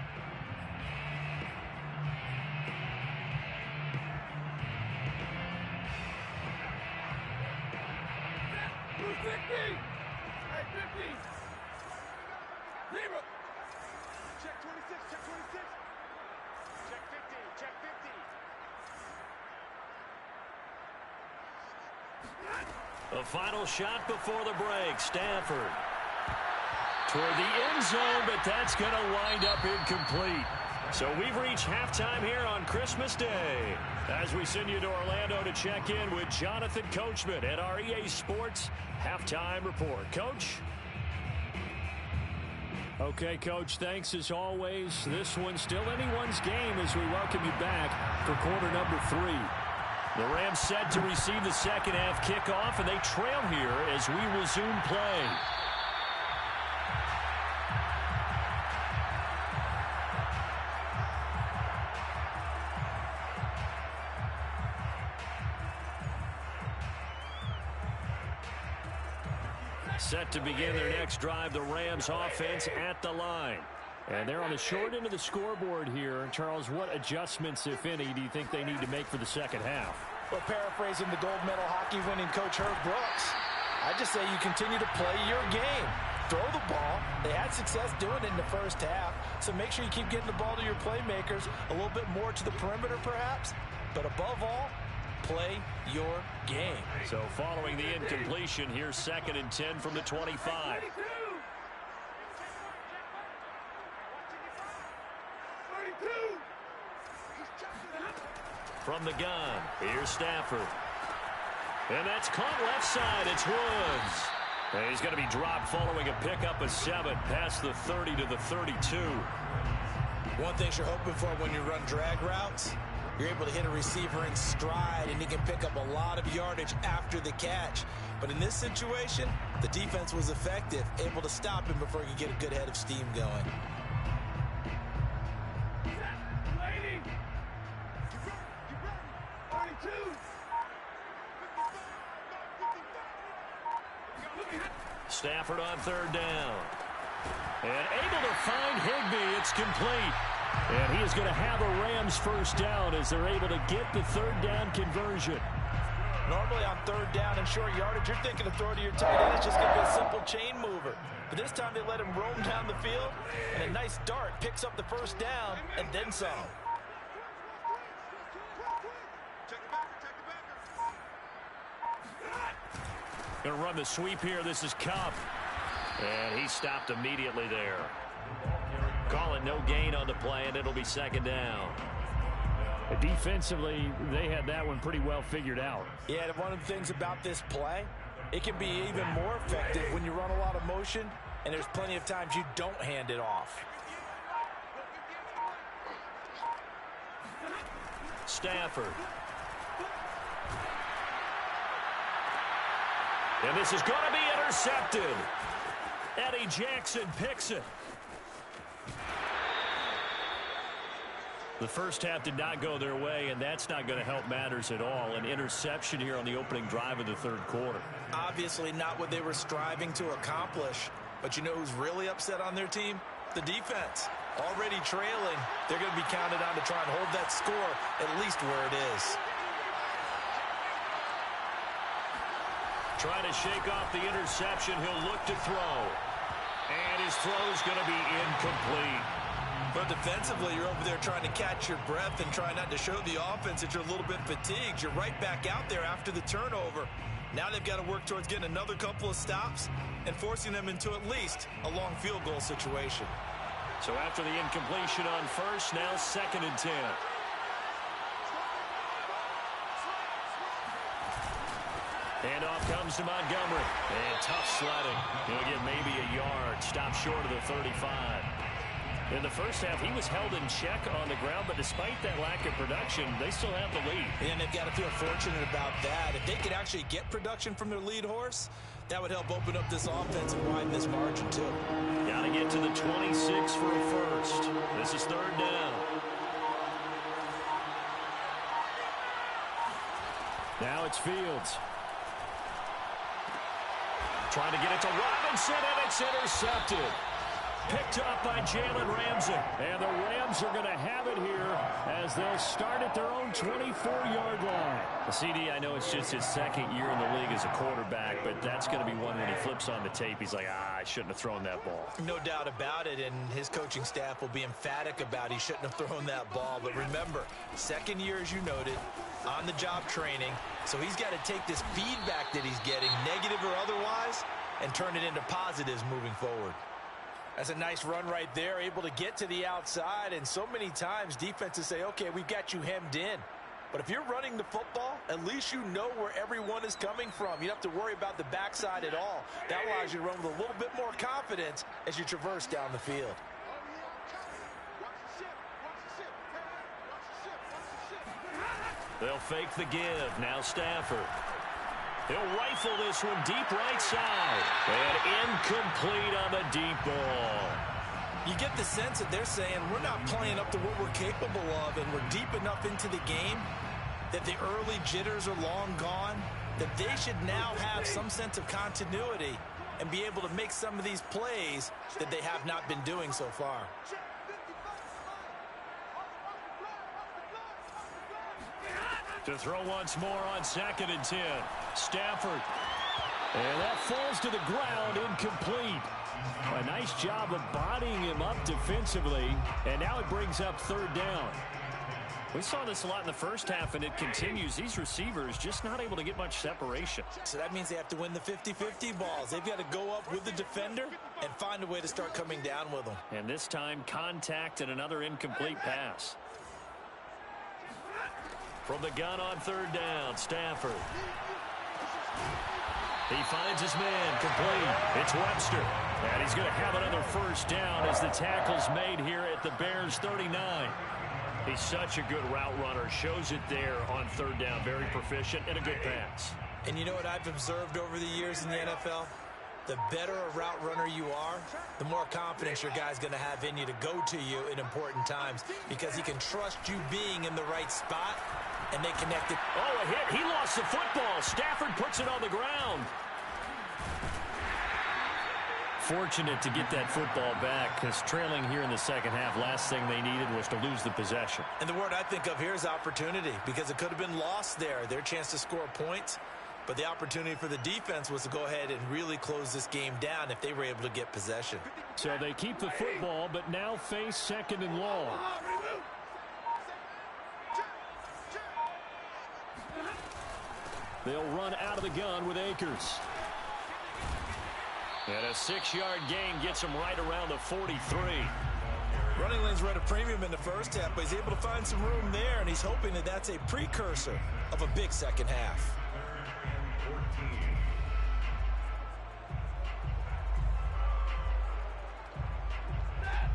[SPEAKER 1] The final shot before the break. Stafford toward the end zone, but that's going to wind up incomplete. So we've reached halftime here on Christmas Day as we send you to Orlando to check in with Jonathan Coachman at our EA Sports Halftime Report. Coach? Okay, Coach, thanks as always. This one's still anyone's game as we welcome you back for quarter number 3. The Rams set to receive the second half kickoff, and they trail here as we resume play. Set to begin their next drive, the Rams offense at the line. And they're on the short end of the scoreboard here. Charles, what adjustments, if any, do you think they need to make for the second half?
[SPEAKER 2] Well, paraphrasing the gold medal hockey winning coach Herb Brooks, I just say you continue to play your game. Throw the ball. They had success doing it in the first half, so make sure you keep getting the ball to your playmakers, a little bit more to the perimeter perhaps, but above all, play your game.
[SPEAKER 1] So following the incompletion, here's 2nd and 10 from the 25. From the gun, here's Stafford. And that's caught left side. It's Woods. And he's going to be dropped following a pickup of 7 past the 30 to the 32.
[SPEAKER 2] One thing you're hoping for when you run drag routes, you're able to hit a receiver in stride, and he can pick up a lot of yardage after the catch. But in this situation, the defense was effective, able to stop him before he could get a good head of steam going.
[SPEAKER 1] Stafford on 3rd down. And able to find Higbee. It's complete. And he is going to have a Rams first down as they're able to get the 3rd down conversion.
[SPEAKER 2] Normally on 3rd down and short yardage, you're thinking of throwing to your tight end. It's just going to be a simple chain mover. But this time they let him roam down the field, and a nice dart picks up the first down and then some.
[SPEAKER 1] Going to run the sweep here. This is Kupp. And he stopped immediately there. Call it no gain on the play, and it'll be 2nd down.
[SPEAKER 4] Defensively, they had that one pretty well figured out.
[SPEAKER 2] Yeah, and one of the things about this play, it can be even more effective when you run a lot of motion, and there's plenty of times you don't hand it off.
[SPEAKER 1] Stafford. And this is going to be intercepted. Eddie Jackson picks it. The first half did not go their way, and that's not going to help matters at all. An interception here on the opening drive of the 3rd quarter.
[SPEAKER 2] Obviously not what they were striving to accomplish. But you know who's really upset on their team? The defense. Already trailing, they're going to be counted on to try and hold that score at least where it is.
[SPEAKER 1] Trying to shake off the interception. He'll look to throw. And his throw is going to be incomplete.
[SPEAKER 2] But defensively, you're over there trying to catch your breath and try not to show the offense that you're a little bit fatigued. You're right back out there after the turnover. Now they've got to work towards getting another couple of stops and forcing them into at least a long field goal situation.
[SPEAKER 1] So after the incompletion on 1st, now 2nd and 10. Handoff comes to Montgomery. And tough sledding. He'll get maybe a yard. Stop short of the 35. In the first half, he was held in check on the ground, but despite that lack of production, they still have the lead.
[SPEAKER 2] And they've got to feel fortunate about that. If they could actually get production from their lead horse, that would help open up this offense and widen this margin, too.
[SPEAKER 1] Got to get to the 26 for a first. This is 3rd down.
[SPEAKER 4] Now it's Fields.
[SPEAKER 1] Trying to get it to Robinson, and it's intercepted. Picked up by Jalen Ramsey. And the Rams are going to have it here as they'll start at their own 24-yard line. CD, I know it's just his 2nd year in the league as a quarterback, but that's going to be one when he flips on the tape. He's like, I shouldn't have thrown that ball.
[SPEAKER 2] No doubt about it, and his coaching staff will be emphatic about he shouldn't have thrown that ball. But remember, 2nd year, as you noted, on-the-job training. So he's got to take this feedback that he's getting, negative or otherwise, and turn it into positives moving forward. That's a nice run right there, able to get to the outside. And so many times defenses say, okay, we've got you hemmed in. But if you're running the football, at least you know where everyone is coming from. You don't have to worry about the backside at all. That allows you to run with a little bit more confidence as you traverse down the field.
[SPEAKER 1] They'll fake the give. Now Stafford. He'll rifle this one deep right side. And incomplete on the deep ball.
[SPEAKER 2] You get the sense that they're saying we're not playing up to what we're capable of, and we're deep enough into the game that the early jitters are long gone, that they should now have some sense of continuity and be able to make some of these plays that they have not been doing so far.
[SPEAKER 1] To throw once more on 2nd and 10. Stafford. And that falls to the ground, incomplete. A nice job of bodying him up defensively, and now it brings up 3rd down.
[SPEAKER 4] We saw this a lot in the first half, and it continues. These receivers just not able to get much separation.
[SPEAKER 2] So that means they have to win the 50-50 balls. They've got to go up with the defender and find a way to start coming down with them.
[SPEAKER 4] And this time, contact and another incomplete pass.
[SPEAKER 1] From the gun on 3rd down, Stafford. He finds his man, complete. It's Webster. And he's going to have another 1st down as the tackle's made here at the Bears 39. He's such a good route runner. Shows it there on 3rd down. Very proficient and a good pass.
[SPEAKER 2] And you know what I've observed over the years in the NFL? The better a route runner you are, the more confidence your guy's going to have in you to go to you in important times, because he can trust you being in the right spot, and they connect it.
[SPEAKER 1] Oh, a hit. He lost the football. Stafford puts it on the ground.
[SPEAKER 4] Fortunate to get that football back, because trailing here in the second half, last thing they needed was to lose the possession.
[SPEAKER 2] And the word I think of here is opportunity, because it could have been lost there. Their chance to score points, but the opportunity for the defense was to go ahead and really close this game down if they were able to get possession.
[SPEAKER 4] So they keep the football, but now face 2nd and long. They'll run out of the gun with Akers.
[SPEAKER 1] And a 6-yard gain gets him right around the 43.
[SPEAKER 2] Running lanes were at a premium in the first half, but he's able to find some room there, and he's hoping that that's a precursor of a big second half.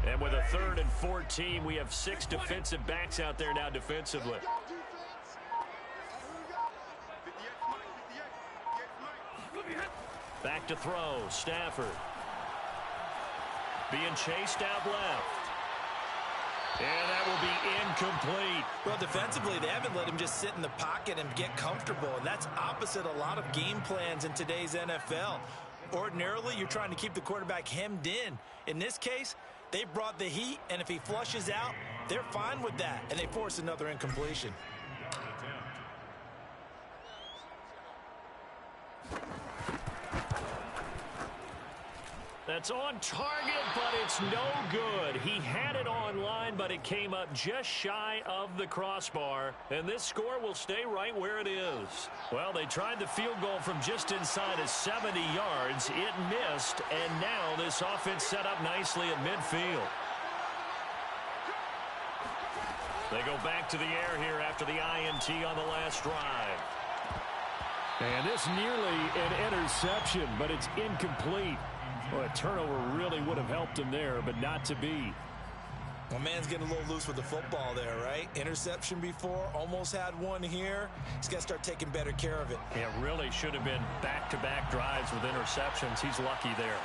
[SPEAKER 1] And with a 3rd and 14, we have 6 defensive backs out there now defensively. Back to throw, Stafford. Being chased out left. And that will be incomplete.
[SPEAKER 2] Well, defensively, they haven't let him just sit in the pocket and get comfortable, and that's opposite a lot of game plans in today's NFL. Ordinarily, you're trying to keep the quarterback hemmed in. In this case, they brought the heat, and if he flushes out, they're fine with that, and they force another incompletion.
[SPEAKER 1] That's on target, but it's no good. He had it on line, but it came up just shy of the crossbar. And this score will stay right where it is. Well, they tried the field goal from just inside of 70 yards. It missed, and now this offense set up nicely at midfield. They go back to the air here after the INT on the last drive.
[SPEAKER 4] And this nearly an interception, but it's incomplete. Well, a turnover really would have helped him there, but not to be.
[SPEAKER 2] Well, man's getting a little loose with the football there, right? Interception before, almost had one here. He's got to start taking better care of it.
[SPEAKER 1] It really should have been back-to-back drives with interceptions. He's lucky there.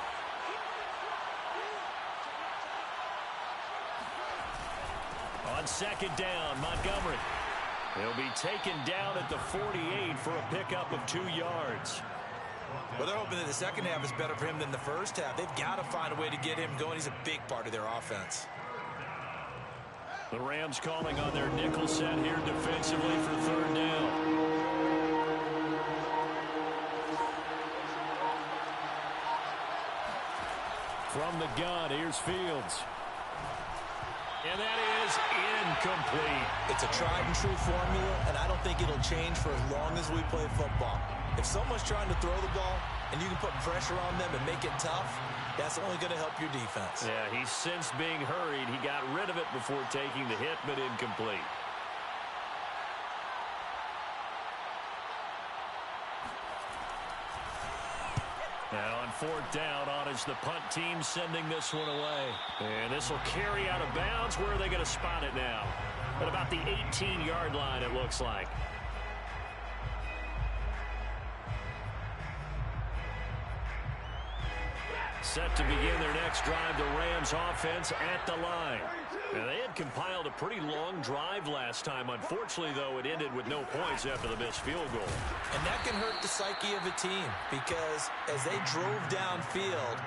[SPEAKER 1] On 2nd down, Montgomery. He'll be taken down at the 48 for a pickup of 2 yards.
[SPEAKER 2] Well, they're hoping that the second half is better for him than the first half. They've got to find a way to get him going. He's a big part of their offense.
[SPEAKER 1] The Rams calling on their nickel set here defensively for 3rd down.
[SPEAKER 4] From the gun, here's Fields.
[SPEAKER 1] And that is incomplete.
[SPEAKER 2] It's a tried and true formula, and I don't think it'll change for as long as we play football. If someone's trying to throw the ball and you can put pressure on them and make it tough, that's only going to help your defense.
[SPEAKER 4] Yeah, he's since being hurried. He got rid of it before taking the hit, but incomplete. Now on fourth down, on is the punt team sending this one away. And this will carry out of bounds. Where are they going to spot it now? At about the 18-yard line, it looks like. Set to begin their next drive, the Rams offense at the line. Now, they had compiled a pretty long drive last time. Unfortunately, though, it ended with no points after the missed field goal.
[SPEAKER 2] And that can hurt the psyche of a team because as they drove downfield,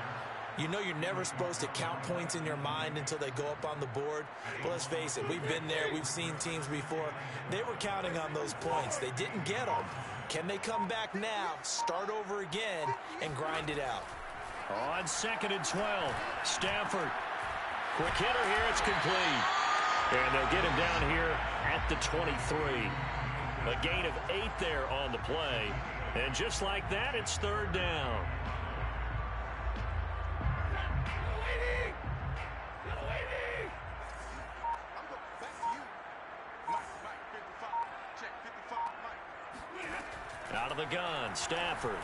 [SPEAKER 2] you know you're never supposed to count points in your mind until they go up on the board. But let's face it, we've been there. We've seen teams before. They were counting on those points. They didn't get them. Can they come back now, start over again, and grind it out?
[SPEAKER 4] On 2nd and 12, Stafford. Quick hitter here, it's complete. And they'll get him down here at the 23. A gain of 8 there on the play. And just like that, it's third down. Out of the gun, Stafford.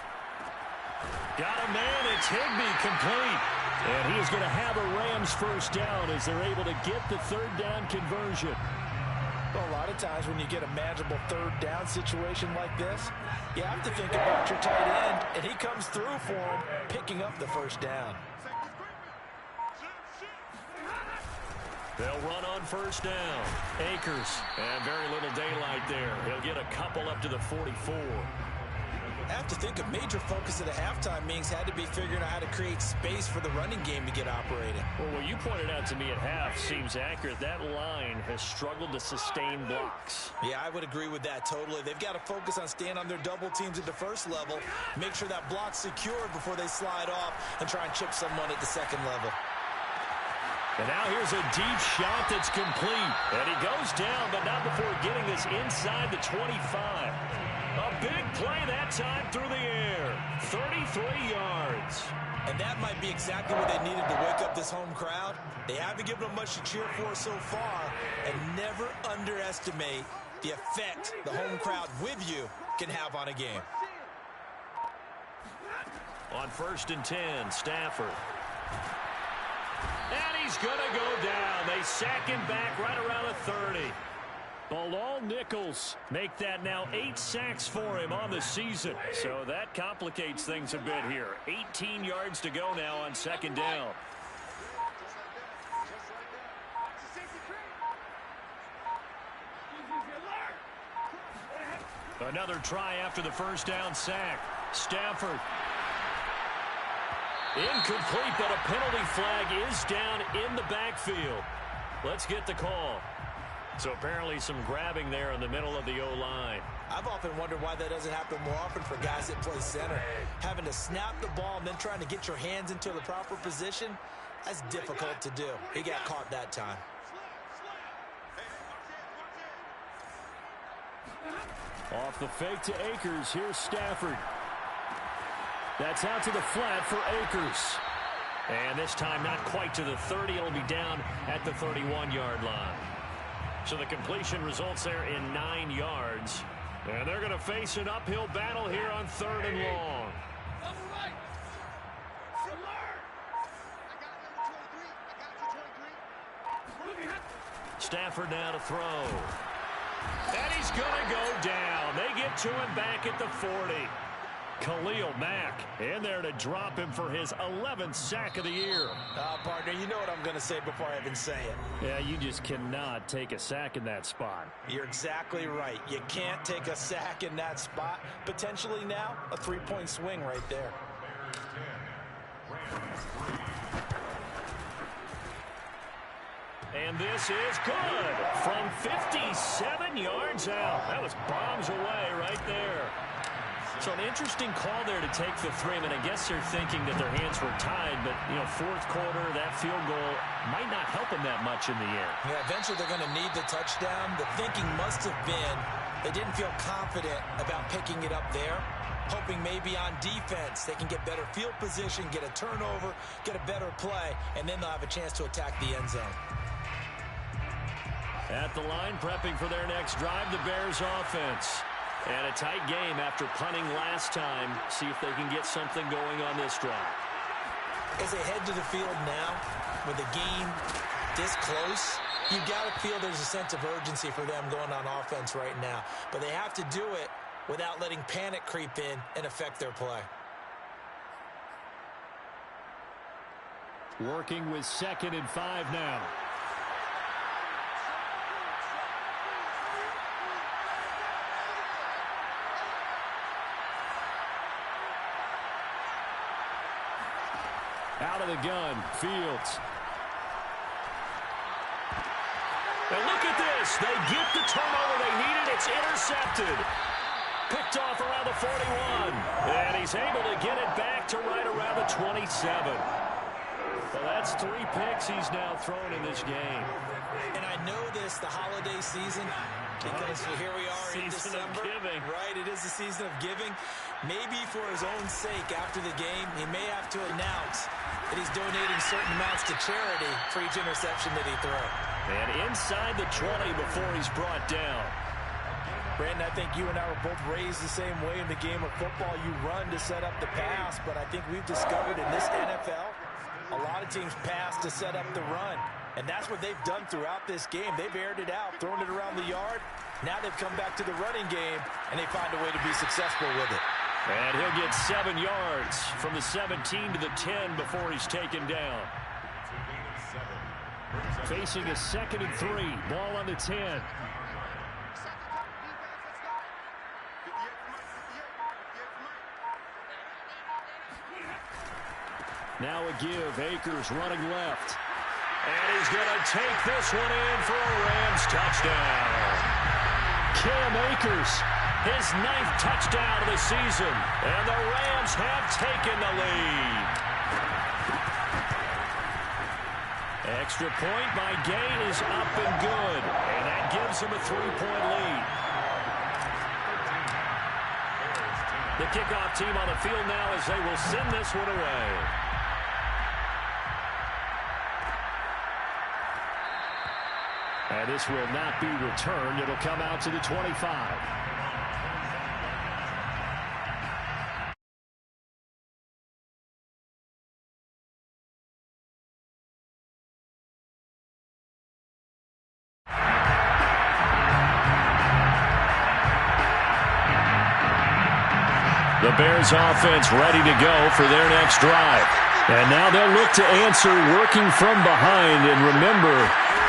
[SPEAKER 4] Got a man, it's Higbee, complete. And he is going to have a Rams first down as they're able to get the third down conversion.
[SPEAKER 2] Well, a lot of times when you get a manageable third down situation like this, you have to think about your tight end, and he comes through for him, picking up the first down.
[SPEAKER 4] They'll run on first down. Akers, and very little daylight there. He'll get a couple up to the 44.
[SPEAKER 2] I have to think a major focus of the halftime meetings had to be figuring out how to create space for the running game to get operating.
[SPEAKER 4] Well, what you pointed out to me at half seems accurate. That line has struggled to sustain blocks.
[SPEAKER 2] Yeah, I would agree with that totally. They've got to focus on staying on their double teams at the first level, make sure that block's secured before they slide off and try and chip someone at the second level.
[SPEAKER 4] And now here's a deep shot that's complete. And he goes down, but not before getting this inside the 25. A big play that time through the air. 33 yards.
[SPEAKER 2] And that might be exactly what they needed to wake up this home crowd. They haven't given them much to cheer for so far. And never underestimate the effect the home crowd with you can have on a game.
[SPEAKER 4] On 1st and 10, Stafford. And he's going to go down. They sack him back right around the 30. Bilal Nichols make that now 8 sacks for him on the season. So that complicates things a bit here. 18 yards to go now on 2nd down. Another try after the first down sack. Stafford. Incomplete, but a penalty flag is down in the backfield. Let's get the call. So apparently some grabbing there in the middle of the O-line.
[SPEAKER 2] I've often wondered why that doesn't happen more often for guys that play center. Having to snap the ball and then trying to get your hands into the proper position, that's difficult to do. He got caught that time.
[SPEAKER 4] Off the fake to Akers, here's Stafford. That's out to the flat for Akers. And this time not quite to the 30. It'll be down at the 31-yard line. So the completion results there in 9 yards. And they're going to face an uphill battle here on 3rd and long. Stafford now to throw. And he's going to go down. They get to him back at the 40. Khalil Mack in there to drop him for his 11th sack of the year.
[SPEAKER 2] Partner, you know what I'm going to say before I even say it.
[SPEAKER 4] Yeah, you just cannot take a sack in that spot.
[SPEAKER 2] You're exactly right. You can't take a sack in that spot. Potentially now, a 3-point swing right there.
[SPEAKER 4] And this is good from 57 yards out. That was bombs away right there. So an interesting call there to take the 3. I mean, I guess they're thinking that their hands were tied, but, you know, 4th quarter, that field goal might not help them that much in the end.
[SPEAKER 2] Yeah, eventually they're going to need the touchdown. The thinking must have been they didn't feel confident about picking it up there. hoping maybe on defense they can get better field position, get a turnover, get a better play, and then they'll have a chance to attack the end zone.
[SPEAKER 4] At the line, prepping for their next drive, the Bears offense. And a tight game after punting last time. See if they can get something going on this drive.
[SPEAKER 2] As they head to the field now, with the game this close, you've got to feel there's a sense of urgency for them going on offense right now. But they have to do it without letting panic creep in and affect their play.
[SPEAKER 4] Working with 2nd and 5 now. Out of the gun, Fields. And look at this. They get the turnover they needed. It's intercepted. Picked off around the 41. And he's able to get it back to right around the 27. Well, that's 3 picks he's now thrown in this game.
[SPEAKER 2] And I know this, the holiday season, because here we are in December.
[SPEAKER 4] Season of giving.
[SPEAKER 2] Right, it is the season of giving. Maybe for his own sake after the game, he may have to announce that he's donating certain amounts to charity for each interception that he throws.
[SPEAKER 4] And inside the 20 before he's brought down.
[SPEAKER 2] Brandon, I think you and I were both raised the same way in the game of football. You run to set up the pass, but I think we've discovered in this NFL, a lot of teams pass to set up the run. And that's what they've done throughout this game. They've aired it out, thrown it around the yard. Now they've come back to the running game, and they find a way to be successful with it.
[SPEAKER 4] And he'll get 7 yards from the 17 to the 10 before he's taken down. Facing a 2nd and 3. Ball on the 10. Now a give. Akers running left. And he's going to take this one in for a Rams touchdown. Cam Akers, his 9th touchdown of the season. And the Rams have taken the lead. Extra point by Gay is up and good. And that gives him a 3-point lead. The kickoff team on the field now as they will send this one away. And this will not be returned. It'll come out to the 25. The Bears offense ready to go for their next drive. And now they'll look to answer working from behind. And remember,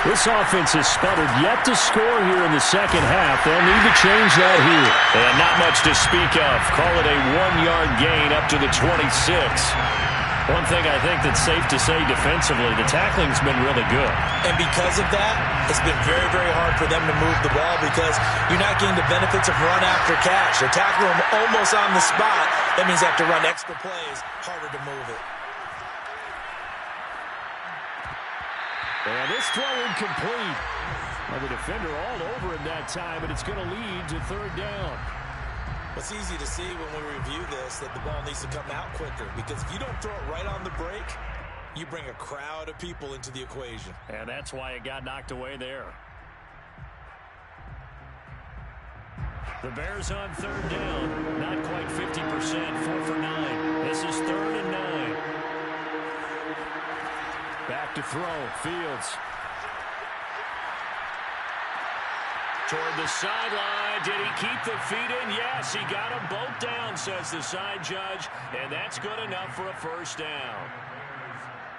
[SPEAKER 4] this offense has sputtered yet to score here in the second half. They'll need to change that here. And not much to speak of. Call it a 1-yard gain up to the 26. One thing I think that's safe to say defensively, the tackling's been really good.
[SPEAKER 2] And because of that, it's been very, very hard for them to move the ball because you're not getting the benefits of run after catch. They're tackling them almost on the spot. That means they have to run extra plays, harder to move it.
[SPEAKER 4] And this throw incomplete. Well, the defender all over him that time, and it's going to lead to 3rd down.
[SPEAKER 2] It's easy to see when we review this that the ball needs to come out quicker because if you don't throw it right on the break, you bring a crowd of people into the equation.
[SPEAKER 4] And that's why it got knocked away there. The Bears on 3rd down. Not quite 50%, 4 for 9. This is 3rd and 9. Back to throw. Fields. Toward the sideline. Did he keep the feet in? Yes, he got them both down, says the side judge. And that's good enough for a 1st down.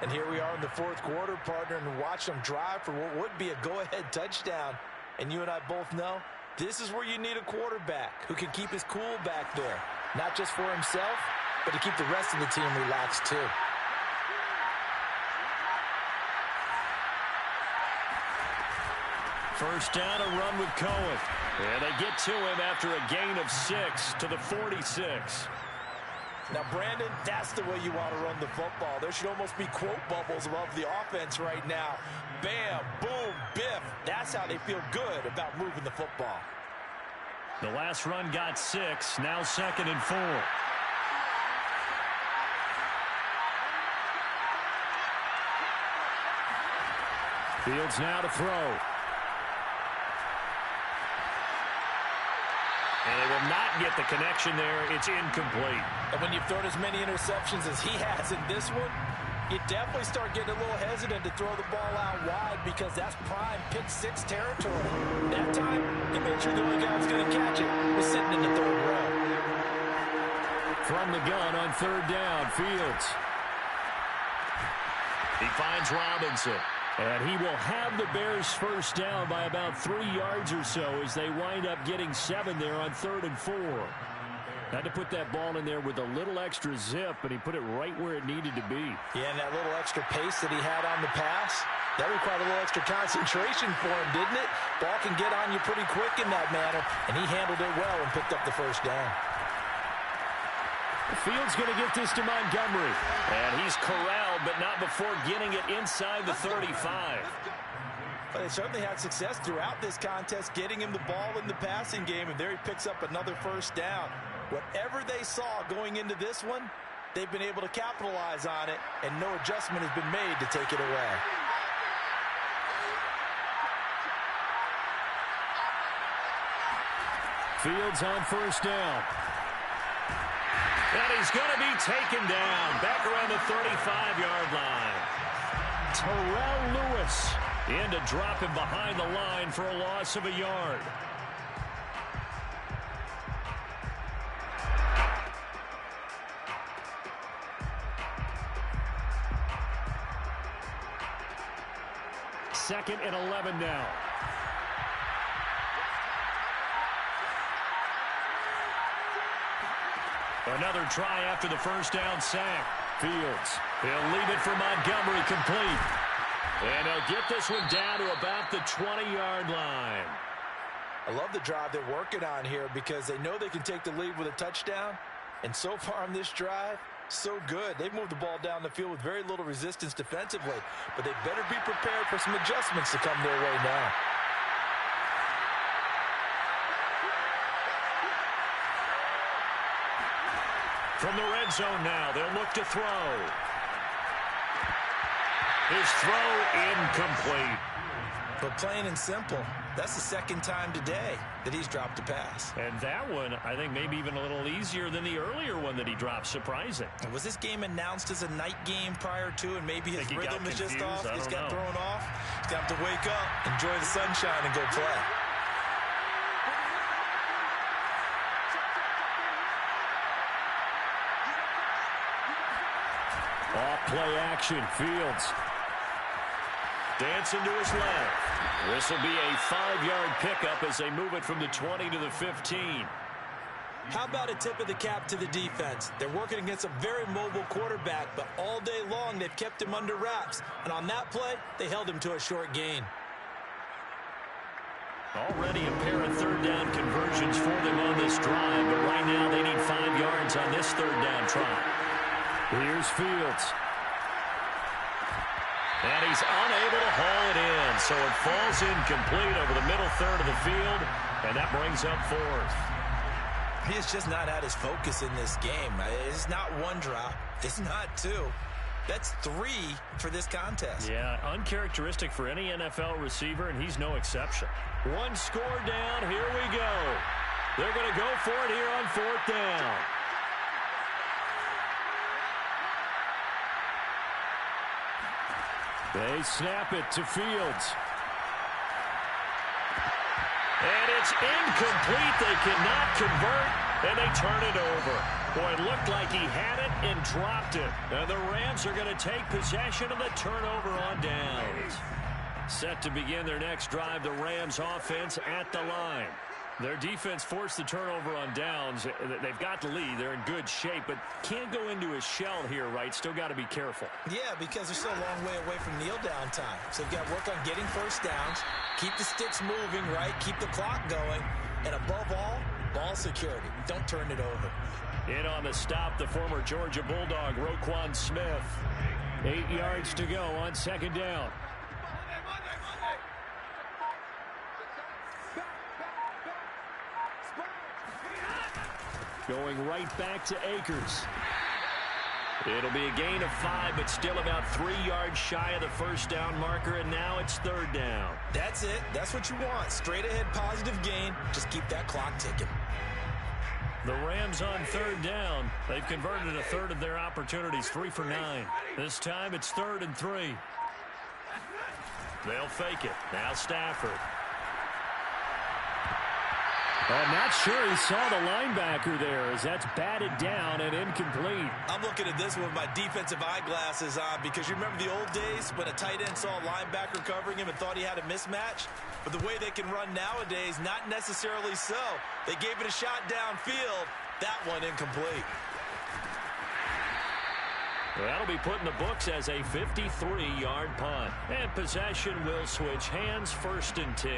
[SPEAKER 2] And here we are in the 4th quarter, partner, and watch them drive for what would be a go-ahead touchdown. And you and I both know this is where you need a quarterback who can keep his cool back there. Not just for himself, but to keep the rest of the team relaxed too.
[SPEAKER 4] First down, a run with Cohen. And they get to him after a gain of 6 to the 46.
[SPEAKER 2] Now, Brandon, that's the way you want to run the football. There should almost be quote bubbles above the offense right now. Bam, boom, biff. That's how they feel good about moving the football.
[SPEAKER 4] The last run got 6. Now 2nd and 4. Fields now to throw. And they will not get the connection there. It's incomplete.
[SPEAKER 2] And when you've thrown as many interceptions as he has in this one, you definitely start getting a little hesitant to throw the ball out wide because that's prime pick 6 territory. That time, he made sure the only guy who was going to catch it was sitting in the 3rd row.
[SPEAKER 4] From the gun on 3rd down, Fields. He finds Robinson. And he will have the Bears first down by about 3 yards or so as they wind up getting 7 there on 3rd and 4. Had to put that ball in there with a little extra zip, and he put it right where it needed to be.
[SPEAKER 2] Yeah, and that little extra pace that he had on the pass, that required a little extra concentration for him, didn't it? Ball can get on you pretty quick in that manner, and he handled it well and picked up the first down.
[SPEAKER 4] Fields going to get this to Montgomery. And he's corralled, but not before getting it inside the 35.
[SPEAKER 2] But they certainly had success throughout this contest, getting him the ball in the passing game, and there he picks up another first down. Whatever they saw going into this one, they've been able to capitalize on it, and no adjustment has been made to take it away.
[SPEAKER 4] Fields on first down. And he's going to be taken down back around the 35-yard line. Terrell Lewis in to drop him behind the line for a loss of a yard. Second and 11 now. Another try after the first down sack. Fields, he'll leave it for Montgomery, complete. And he'll get this one down to about the 20-yard line.
[SPEAKER 2] I love the drive they're working on here because they know they can take the lead with a touchdown. And so far on this drive, so good. They've moved the ball down the field with very little resistance defensively. But they better be prepared for some adjustments to come their way now.
[SPEAKER 4] From the red zone now, they'll look to throw. His throw incomplete.
[SPEAKER 2] But plain and simple, that's the second time today that he's dropped a pass.
[SPEAKER 4] And that one, I think, maybe even a little easier than the earlier one that he dropped. Surprising.
[SPEAKER 2] And was this game announced as a night game prior to, and maybe his rhythm is just off? He's got thrown off. He's got to wake up, enjoy the sunshine, and go play.
[SPEAKER 4] Off-play action, Fields. Dancing to his left. This will be a 5-yard pickup as they move it from the 20 to the 15.
[SPEAKER 2] How about a tip of the cap to the defense? They're working against a very mobile quarterback, but all day long they've kept him under wraps. And on that play, they held him to a short gain.
[SPEAKER 4] Already a pair of third down conversions for them on this drive, but right now they need 5 yards on this third down try. Here's Fields. And he's unable to haul it in, so it falls incomplete over the middle third of the field, and that brings up 4th.
[SPEAKER 2] He has just not had his focus in this game. It's not one drop. It's not 2. That's 3 for this contest.
[SPEAKER 4] Yeah, uncharacteristic for any NFL receiver, and he's no exception. One score down. Here we go. They're going to go for it here on 4th down. They snap it to Fields. And it's incomplete. They cannot convert, and they turn it over. Boy, it looked like he had it and dropped it. And the Rams are going to take possession of the turnover on downs. Set to begin their next drive, the Rams offense at the line. Their defense forced the turnover on downs. They've got the lead. They're in good shape, but can't go into a shell here, right? Still got to be careful.
[SPEAKER 2] Yeah, because they're still a long way away from kneel down time. So they've got to work on getting first downs, keep the sticks moving, right? Keep the clock going. And above all, ball security. Don't turn it over.
[SPEAKER 4] In on the stop, the former Georgia Bulldog, Roquan Smith. 8 yards to go on 2nd down. Going right back to Akers. It'll be a gain of 5, but still about 3 yards shy of the first down marker, and now it's third down.
[SPEAKER 2] That's it. That's what you want. Straight ahead positive gain. Just keep that clock ticking.
[SPEAKER 4] The Rams on third down. They've converted a third of their opportunities, 3 for 9. This time it's 3rd and 3. They'll fake it. Now Stafford. I'm not sure he saw the linebacker there as that's batted down and incomplete.
[SPEAKER 2] I'm looking at this with my defensive eyeglasses on because you remember the old days when a tight end saw a linebacker covering him and thought he had a mismatch? But the way they can run nowadays, not necessarily so. They gave it a shot downfield. That one incomplete.
[SPEAKER 4] That'll be put in the books as a 53-yard punt. And possession will switch hands, 1st and 10.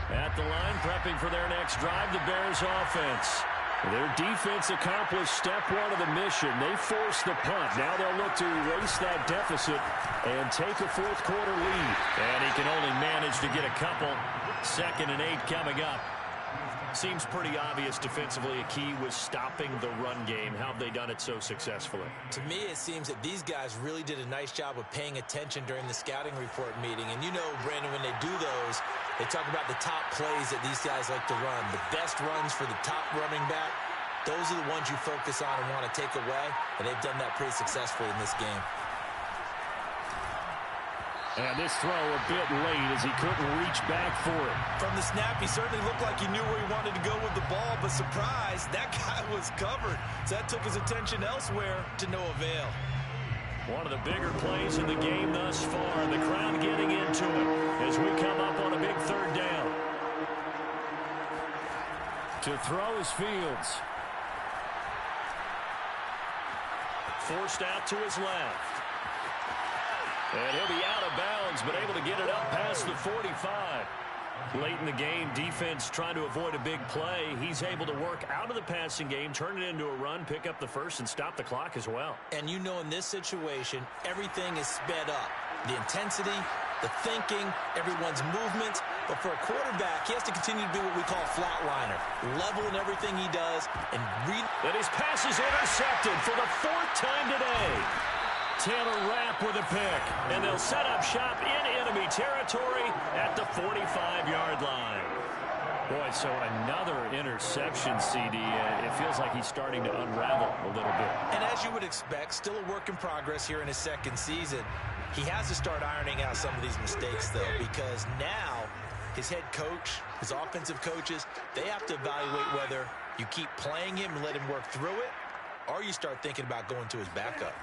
[SPEAKER 4] At the line, prepping for their next drive, the Bears offense. Their defense accomplished step 1 of the mission. They forced the punt. Now they'll look to erase that deficit and take a 4th quarter lead. And he can only manage to get a couple. 2nd and 8 coming up. Seems pretty obvious defensively a key was stopping the run game. How have they done it so successfully?
[SPEAKER 2] To me, it seems that these guys really did a nice job of paying attention during the scouting report meeting. And you know, Brandon, when they do those, they talk about the top plays that these guys like to run. The best runs for the top running back, those are the ones you focus on and want to take away. And they've done that pretty successfully in this game.
[SPEAKER 4] And this throw a bit late as he couldn't reach back for it.
[SPEAKER 2] From the snap, he certainly looked like he knew where he wanted to go with the ball, but surprise, that guy was covered. So that took his attention elsewhere to no avail.
[SPEAKER 4] One of the bigger plays in the game thus far. The crowd getting into it as we come up on a big 3rd down. To throw is Fields. Forced out to his left. And he'll be out of bounds, but able to get it up past the 45. Late in the game, defense trying to avoid a big play. He's able to work out of the passing game, turn it into a run, pick up the first, and stop the clock as well.
[SPEAKER 2] And you know in this situation, everything is sped up. The intensity, the thinking, everyone's movements. But for a quarterback, he has to continue to be what we call a flatliner. Level in everything he does. And
[SPEAKER 4] that his pass is intercepted for the 4th time today. Taylor Rapp with a pick, and they'll set up shop in enemy territory at the 45-yard line. Boy, so another interception, CD. It feels like he's starting to unravel a little bit.
[SPEAKER 2] And as you would expect, still a work in progress here in his 2nd season. He has to start ironing out some of these mistakes, though, because now his head coach, his offensive coaches, they have to evaluate whether you keep playing him and let him work through it, or you start thinking about going to his backup.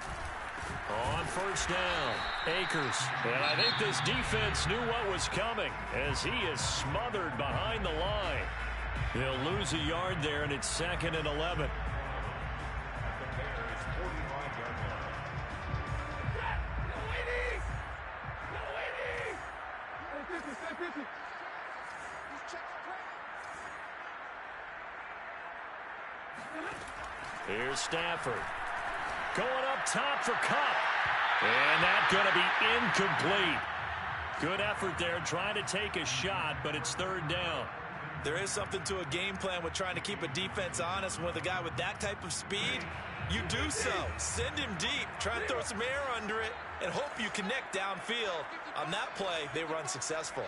[SPEAKER 4] On 1st down, Akers. And I think this defense knew what was coming as he is smothered behind the line. They'll lose a yard there, and it's 2nd and 11. Here's Stafford. Going up top for Kupp. And that's going to be incomplete. Good effort there trying to take a shot, but it's 3rd down.
[SPEAKER 2] There is something to a game plan with trying to keep a defense honest. With a guy with that type of speed, you do so. Send him deep. Try and throw some air under it and hope you connect downfield. On that play, they run successful.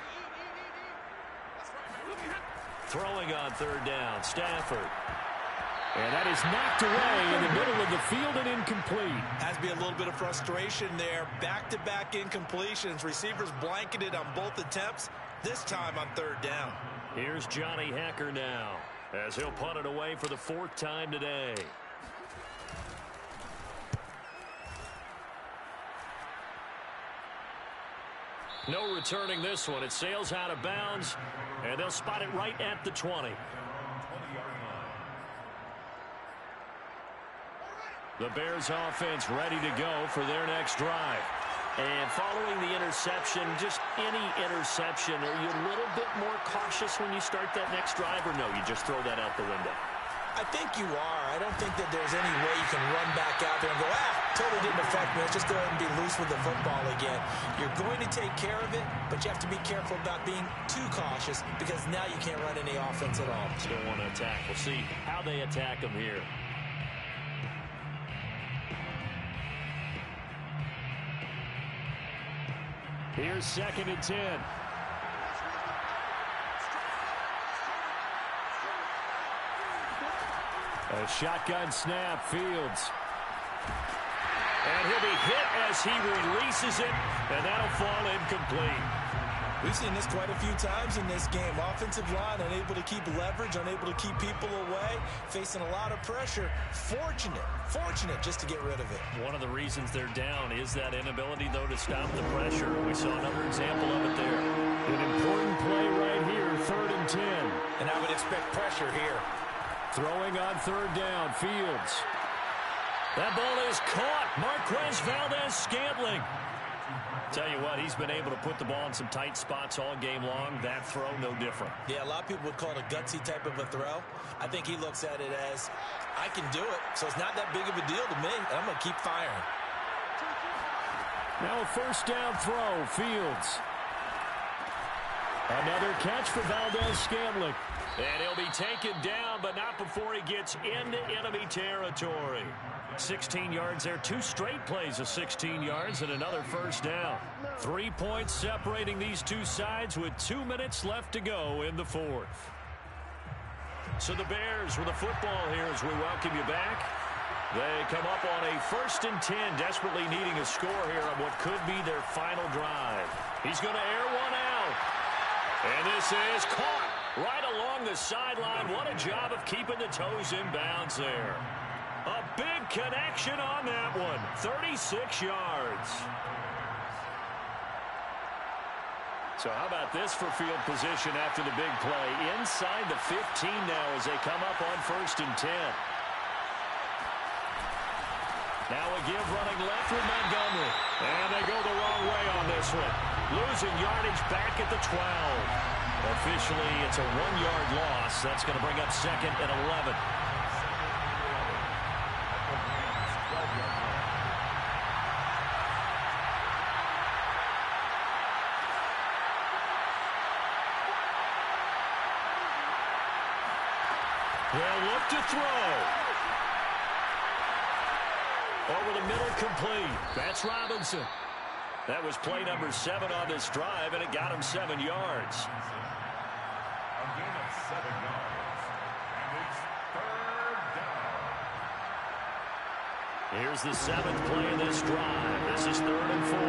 [SPEAKER 4] Throwing on 3rd down, Stafford. And that is knocked away in the middle of the field and incomplete.
[SPEAKER 2] Has to be a little bit of frustration there. Back-to-back incompletions. Receivers blanketed on both attempts, this time on 3rd down.
[SPEAKER 4] Here's Johnny Hekker now as he'll punt it away for the 4th time today. No returning this one. It sails out of bounds, and they'll spot it right at the 20. The Bears offense ready to go for their next drive. And following the interception, just any interception, are you a little bit more cautious when you start that next drive, or no, you just throw that out the window?
[SPEAKER 2] I think you are. I don't think that there's any way you can run back out there and go, Totally didn't affect me. Let's just go ahead and be loose with the football again. You're going to take care of it, but you have to be careful about being too cautious because now you can't run any offense at all.
[SPEAKER 4] Still want to attack. We'll see how they attack them here. Here's 2nd and 10. A shotgun snap, Fields. And he'll be hit as he releases it, and that'll fall incomplete.
[SPEAKER 2] We've seen this quite a few times in this game. Offensive line unable to keep leverage, unable to keep people away, facing a lot of pressure. Fortunate just to get rid of it.
[SPEAKER 4] One of the reasons they're down is that inability, though, to stop the pressure. We saw another example of it there. An important play right here, 3rd and 10.
[SPEAKER 2] And I would expect pressure here.
[SPEAKER 4] Throwing on 3rd down, Fields. That ball is caught. Marquez Valdes-Scantling. Tell you what, he's been able to put the ball in some tight spots all game long. That throw, no different.
[SPEAKER 2] Yeah, a lot of people would call it a gutsy type of a throw. I think he looks at it as, I can do it, so it's not that big of a deal to me, and I'm going to keep firing.
[SPEAKER 4] Now a 1st down throw, Fields. Another catch for Valdes-Scantling. And he'll be taken down, but not before he gets into enemy territory. 16 yards there, 2 straight plays of 16 yards and another 1st down. 3 points separating these two sides with 2 minutes left to go in the 4th. So the Bears with the football here as we welcome you back. They come up on a 1st and 10, desperately needing a score here on what could be their final drive. He's going to air one out. And this is caught right along the sideline. What a job of keeping the toes in bounds there. A big connection on that one. 36 yards. So how about this for field position after the big play? Inside the 15 now as they come up on 1st and 10. Now a give running left with Montgomery. And they go the wrong way on this one. Losing yardage back at the 12. Officially, it's a 1-yard loss. That's going to bring up 2nd and 11. They'll look to throw. Over the middle, complete. That's Robinson. That was play number 7 on this drive, and it got him 7 yards.
[SPEAKER 3] A gain of 7 yards, and it's 3rd down.
[SPEAKER 4] Here's the 7th play of this drive. This is 3rd and 4.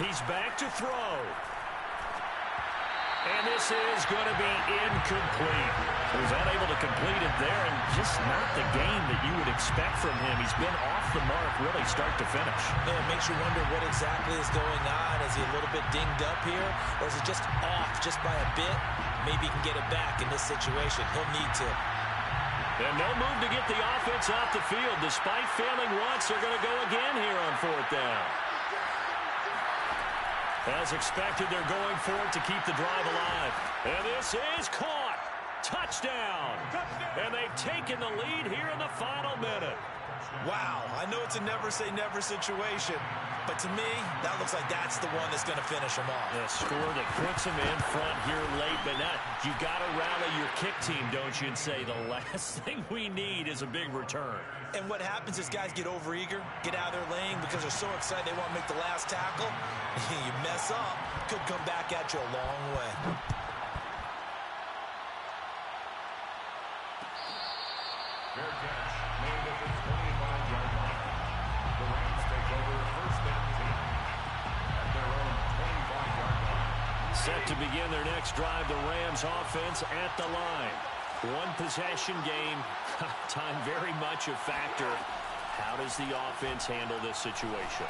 [SPEAKER 4] He's back to throw. And this is going to be incomplete. He was unable to complete it there, and just not the game that you would expect from him. He's been off the mark really start to finish.
[SPEAKER 2] Yeah, it makes you wonder what exactly is going on. Is he a little bit dinged up here, or is it just off just by a bit? Maybe he can get it back in this situation. He'll need to.
[SPEAKER 4] And no move to get the offense off the field. Despite failing once, they're going to go again here on 4th down. As expected, they're going for it to keep the drive alive. And this is caught. Touchdown. And they've taken the lead here in the final minute.
[SPEAKER 2] Wow, I know it's a never-say-never situation, but to me, that looks like that's the one that's going to finish them off.
[SPEAKER 4] A score that puts them in front here late, but not. You got to rally your kick team, don't you, and say the last thing we need is a big return.
[SPEAKER 2] And what happens is guys get overeager, get out of their lane because they're so excited they want to make the last tackle. You mess up, could come back at you a long way.
[SPEAKER 3] Fair catch made at the 25-yard line. The Rams take over 1st and 10 at their own 25-yard line.
[SPEAKER 4] Set to begin their next drive, the Rams offense at the line. One possession game, time very much a factor. How does the offense handle this situation?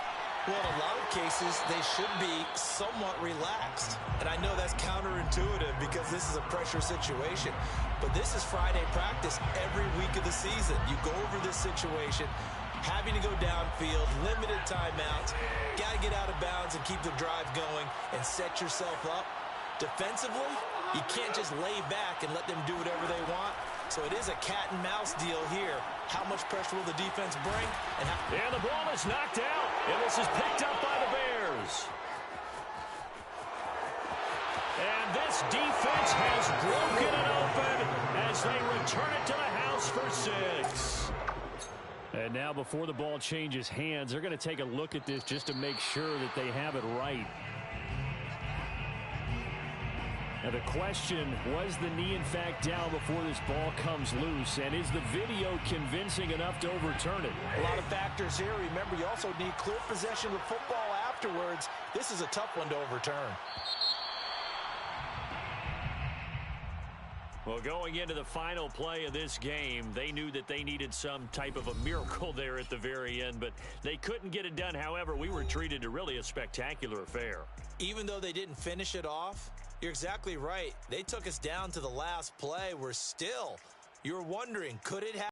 [SPEAKER 2] Well, in a lot of cases, they should be somewhat relaxed. And I know that's counterintuitive because this is a pressure situation. But this is Friday practice every week of the season. You go over this situation, having to go downfield, limited timeouts, got to get out of bounds and keep the drive going and set yourself up. Defensively, you can't just lay back and let them do whatever they want. So it is a cat-and-mouse deal here. How much pressure will the defense bring?
[SPEAKER 4] And the ball is knocked out, and this is picked up by the Bears. And this defense has broken it open as they return it to the house for 6. And now before the ball changes hands, they're going to take a look at this just to make sure that they have it right. Now the question, was the knee in fact down before this ball comes loose? And is the video convincing enough to overturn it?
[SPEAKER 2] A lot of factors here. Remember, you also need clear possession of the football afterwards. This is a tough one to overturn.
[SPEAKER 4] Well, going into the final play of this game, they knew that they needed some type of a miracle there at the very end, but they couldn't get it done. However, we were treated to really a spectacular affair.
[SPEAKER 2] Even though they didn't finish it off, you're exactly right. They took us down to the last play. You're wondering, could it happen?